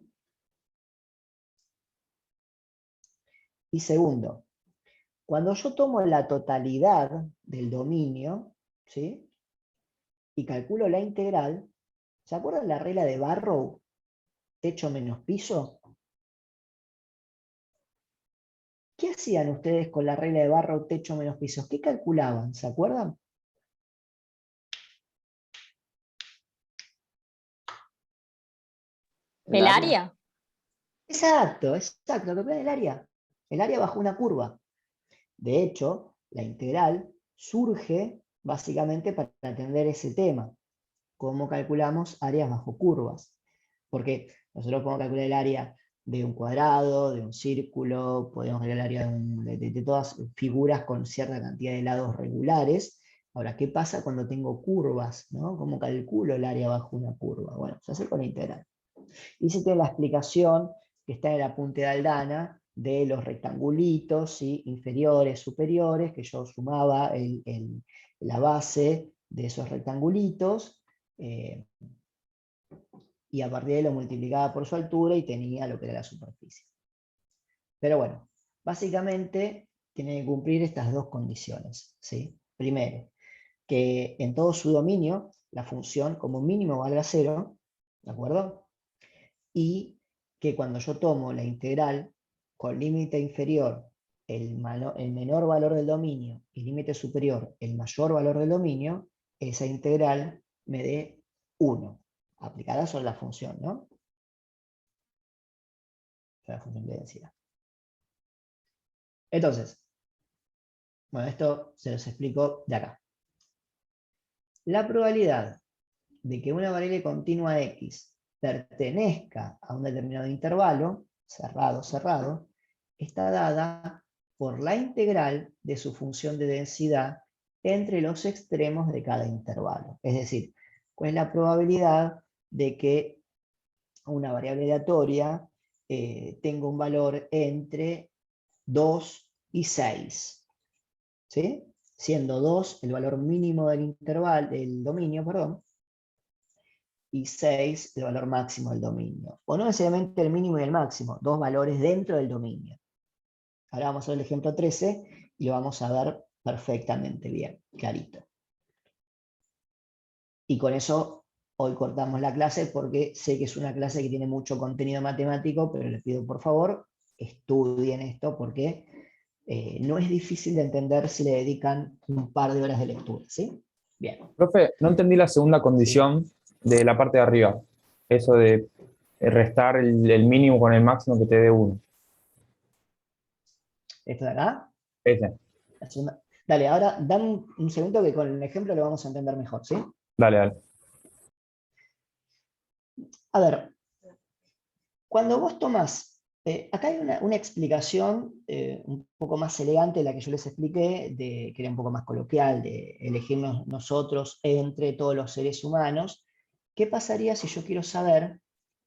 Y segundo, cuando yo tomo la totalidad del dominio, ¿sí?, y calculo la integral, ¿se acuerdan la regla de Barrow? Techo menos piso. ¿Qué hacían ustedes con la regla de Barrow, techo menos piso? ¿Qué calculaban? ¿Se acuerdan? ¿El área? Exacto, calculaban el área bajo una curva. De hecho, la integral surge básicamente para entender ese tema. ¿Cómo calculamos áreas bajo curvas? Porque nosotros podemos calcular el área de un cuadrado, de un círculo, podemos calcular el área de todas figuras con cierta cantidad de lados regulares. Ahora, ¿qué pasa cuando tengo curvas, ¿no? ¿Cómo calculo el área bajo una curva? Bueno, se hace con la integral. Y se tiene la explicación que está en el apunte de Aldana de los rectangulitos, ¿sí?, inferiores, superiores, que yo sumaba la base de esos rectangulitos, y a partir de ahí lo multiplicaba por su altura y tenía lo que era la superficie. Pero bueno, básicamente tiene que cumplir estas dos condiciones, ¿sí? Primero, que en todo su dominio la función como mínimo valga cero, ¿de acuerdo? Y que cuando yo tomo la integral con límite inferior el menor valor del dominio y límite superior el mayor valor del dominio, esa integral me dé 1, aplicada sobre la función, ¿no? Sobre la función de densidad. Entonces, bueno, esto se los explico de acá. La probabilidad de que una variable continua X pertenezca a un determinado intervalo, cerrado, está dada por la integral de su función de densidad entre los extremos de cada intervalo. Es decir, ¿cuál es la probabilidad de que una variable aleatoria tenga un valor entre 2 y 6? ¿Sí? Siendo 2 el valor mínimo del intervalo, del dominio, perdón, y 6 el valor máximo del dominio. O no necesariamente el mínimo y el máximo, dos valores dentro del dominio. Ahora vamos a ver el ejemplo 13 y lo vamos a ver perfectamente bien, clarito. Y con eso hoy cortamos la clase porque sé que es una clase que tiene mucho contenido matemático, pero les pido por favor, estudien esto porque no es difícil de entender si le dedican un par de horas de lectura, ¿sí? Bien. Profe, no entendí la segunda condición de la parte de arriba. Eso de restar el mínimo con el máximo que te dé 1. ¿Esto de acá? Ese. La segunda. Dale, ahora dame un segundo que con el ejemplo lo vamos a entender mejor, ¿sí? Dale, dale. A ver, cuando vos tomás, acá hay una explicación un poco más elegante de la que yo les expliqué, que era un poco más coloquial, de elegirnos nosotros entre todos los seres humanos. ¿Qué pasaría si yo quiero saber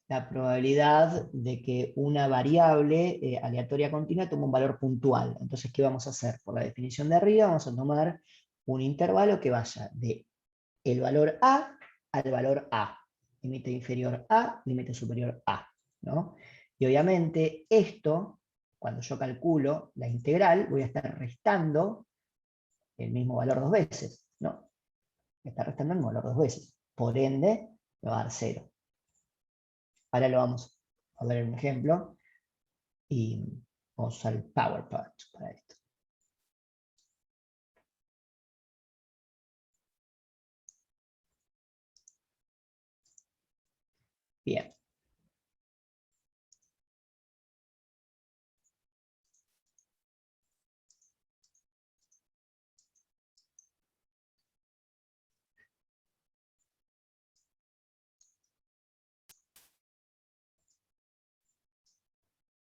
la probabilidad de que una variable aleatoria continua tome un valor puntual? Entonces, ¿qué vamos a hacer? Por la definición de arriba, vamos a tomar un intervalo que vaya de el valor A al valor A. Límite inferior A, límite superior A, ¿no? Y obviamente esto, cuando yo calculo la integral, voy a estar restando el mismo valor 2 veces, ¿no? Me está restando el mismo valor 2 veces. Por ende, me va a dar 0. Ahora lo vamos a ver en un ejemplo. Y vamos a usar el PowerPoint para esto. Bien.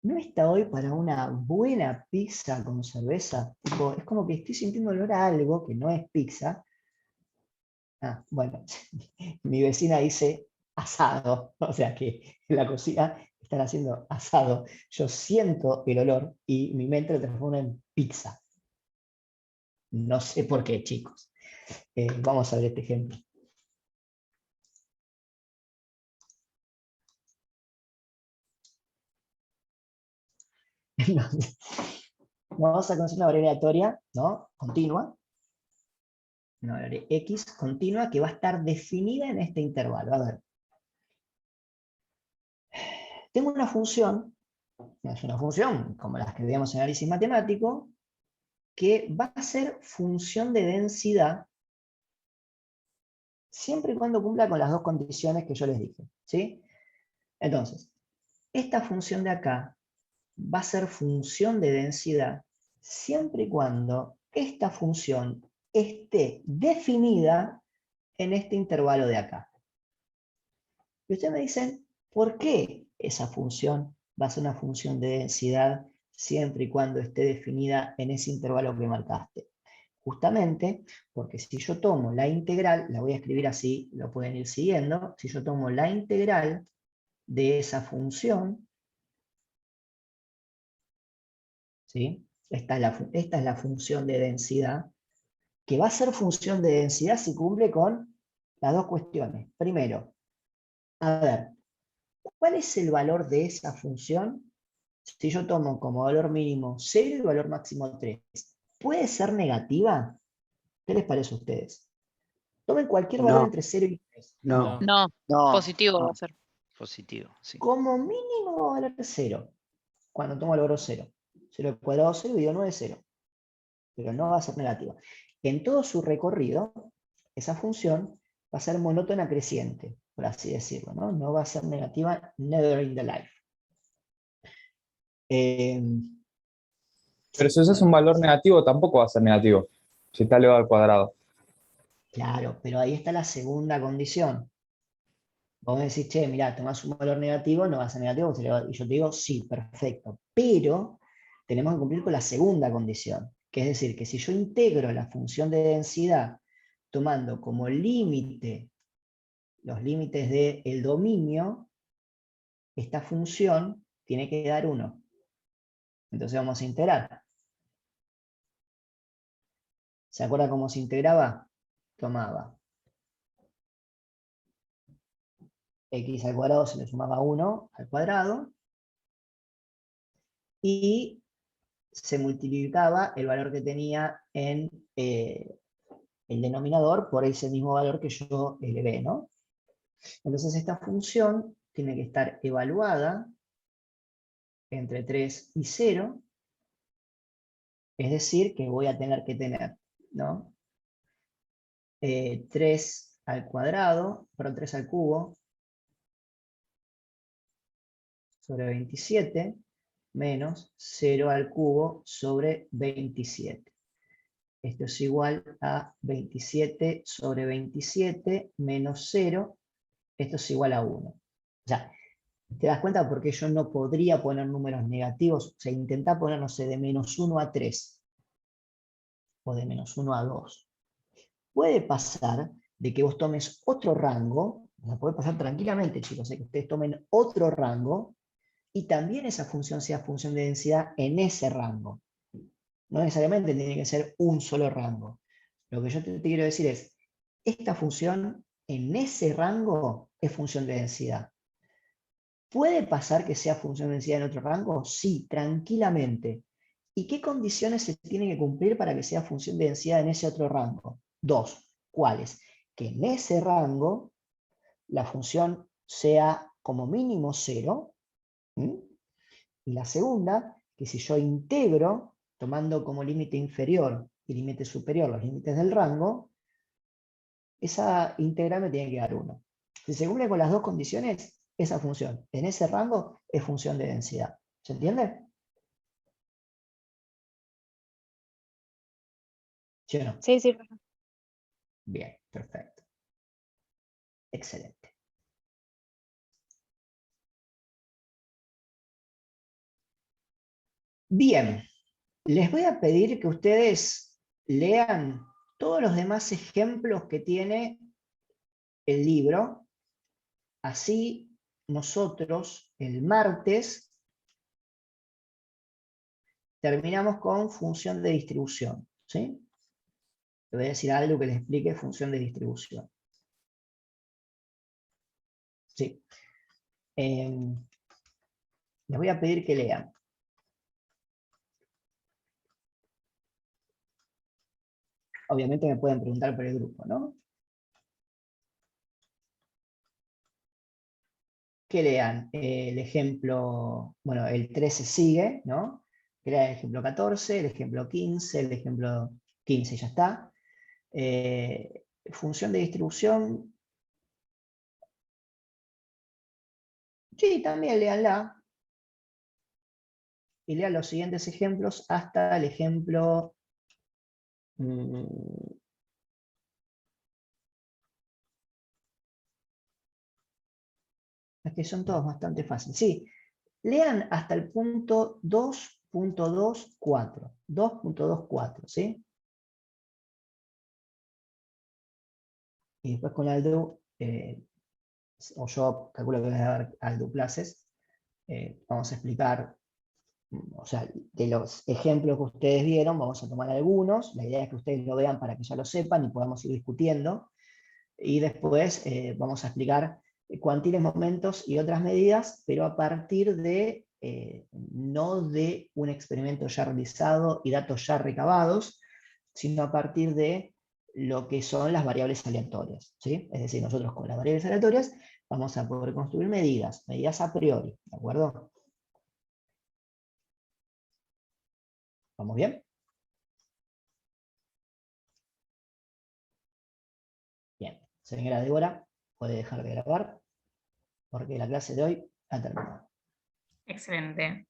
¿No está hoy para una buena pizza con cerveza? Tipo, es como que estoy sintiendo olor a algo que no es pizza. Ah, bueno, mi vecina dice asado, o sea que en la cocina están haciendo asado. Yo siento el olor y mi mente lo transforma en pizza. No sé por qué, chicos. Vamos a ver este ejemplo. Vamos a conocer una variable aleatoria, ¿no? Continua. Una variable x continua que va a estar definida en este intervalo. A ver. Tengo una función, es una función como las que veíamos en análisis matemático, que va a ser función de densidad siempre y cuando cumpla con las dos condiciones que yo les dije, ¿sí? Entonces, esta función de acá va a ser función de densidad siempre y cuando esta función esté definida en este intervalo de acá. Y ustedes me dicen, ¿por qué esa función va a ser una función de densidad siempre y cuando esté definida en ese intervalo que marcaste? Justamente porque si yo tomo la integral, la voy a escribir así, lo pueden ir siguiendo, si yo tomo la integral de esa función, ¿sí? Esta es la función de densidad, que va a ser función de densidad si cumple con las dos cuestiones. Primero, a ver, ¿cuál es el valor de esa función si yo tomo como valor mínimo 0 y valor máximo 3? ¿Puede ser negativa? ¿Qué les parece a ustedes? Tomen cualquier valor No, entre 0 y 3. no. No, No, positivo va no. a ser. Positivo, sí. Como mínimo va a valer 0. Cuando tomo el valor 0. 0 al cuadrado 0 dividido 9 es 0. Pero no va a ser negativa. En todo su recorrido, esa función va a ser monótona creciente, por así decirlo, ¿no? No va a ser negativa never in the life. Pero si usas un valor negativo, tampoco va a ser negativo. Si está elevado al cuadrado. Claro, pero ahí está la segunda condición. Vos me decís, che, mirá, tomás un valor negativo, no va a ser negativo. Y yo te digo, sí, perfecto. Pero tenemos que cumplir con la segunda condición, que es decir, que si yo integro la función de densidad tomando como límite los límites del dominio, esta función tiene que dar 1. Entonces vamos a integrar. ¿Se acuerda cómo se integraba? Tomaba x al cuadrado, se le sumaba 1 al cuadrado, y se multiplicaba el valor que tenía en el denominador por ese mismo valor que yo elevé, ¿no? Entonces esta función tiene que estar evaluada entre 3 y 0, es decir, que voy a tener que tener, ¿no? 3 al cuadrado, perdón, 3 al cubo, sobre 27, menos 0 al cubo sobre 27. Esto es igual a 27 sobre 27 menos 0. Esto es igual a 1. O sea, ¿te das cuenta por qué yo no podría poner números negativos? O sea, intentá poner, no sé, de menos 1 a 3. O de menos 1 a 2. Puede pasar de que vos tomes otro rango, o sea, puede pasar tranquilamente, chicos, que ustedes tomen otro rango, y también esa función sea función de densidad en ese rango. No necesariamente tiene que ser un solo rango. Lo que yo te quiero decir es, esta función en ese rango es función de densidad. ¿Puede pasar que sea función de densidad en otro rango? Sí, tranquilamente. ¿Y qué condiciones se tienen que cumplir para que sea función de densidad en ese otro rango? 2. ¿Cuáles? Que en ese rango la función sea como mínimo 0. Y la segunda, que si yo integro, tomando como límite inferior y límite superior los límites del rango, esa integral me tiene que dar 1. Si se cumple con las dos condiciones, esa función en ese rango es función de densidad. ¿Se entiende? ¿Sí o no? Sí, sí. Bien, perfecto. Excelente. Bien, les voy a pedir que ustedes lean todos los demás ejemplos que tiene el libro. Así nosotros el martes terminamos con función de distribución. ¿Sí? Le voy a decir algo que les explique función de distribución. Sí. Les voy a pedir que lean. Obviamente me pueden preguntar por el grupo, ¿no? Que lean el ejemplo, bueno, el 13 sigue, ¿no? Que lean el ejemplo 14, el ejemplo 15, el ejemplo 15 ya está. Función de distribución. Sí, también leanla. Y lean los siguientes ejemplos hasta el ejemplo... es que son todos bastante fáciles. Sí, lean hasta el punto 2.24. 2.24, ¿sí? Y después con Aldo, o yo calculo que voy a dar Aldo clases, vamos a explicar, o sea, de los ejemplos que ustedes vieron, vamos a tomar algunos. La idea es que ustedes lo vean para que ya lo sepan y podamos ir discutiendo. Y después vamos a explicar cuantiles, momentos y otras medidas, pero a partir de, no de un experimento ya realizado y datos ya recabados, sino a partir de lo que son las variables aleatorias, ¿sí? Es decir, nosotros con las variables aleatorias vamos a poder construir medidas a priori, ¿de acuerdo? ¿Vamos bien? Bien, señora Débora, puede dejar de grabar, porque la clase de hoy ha terminado. Excelente.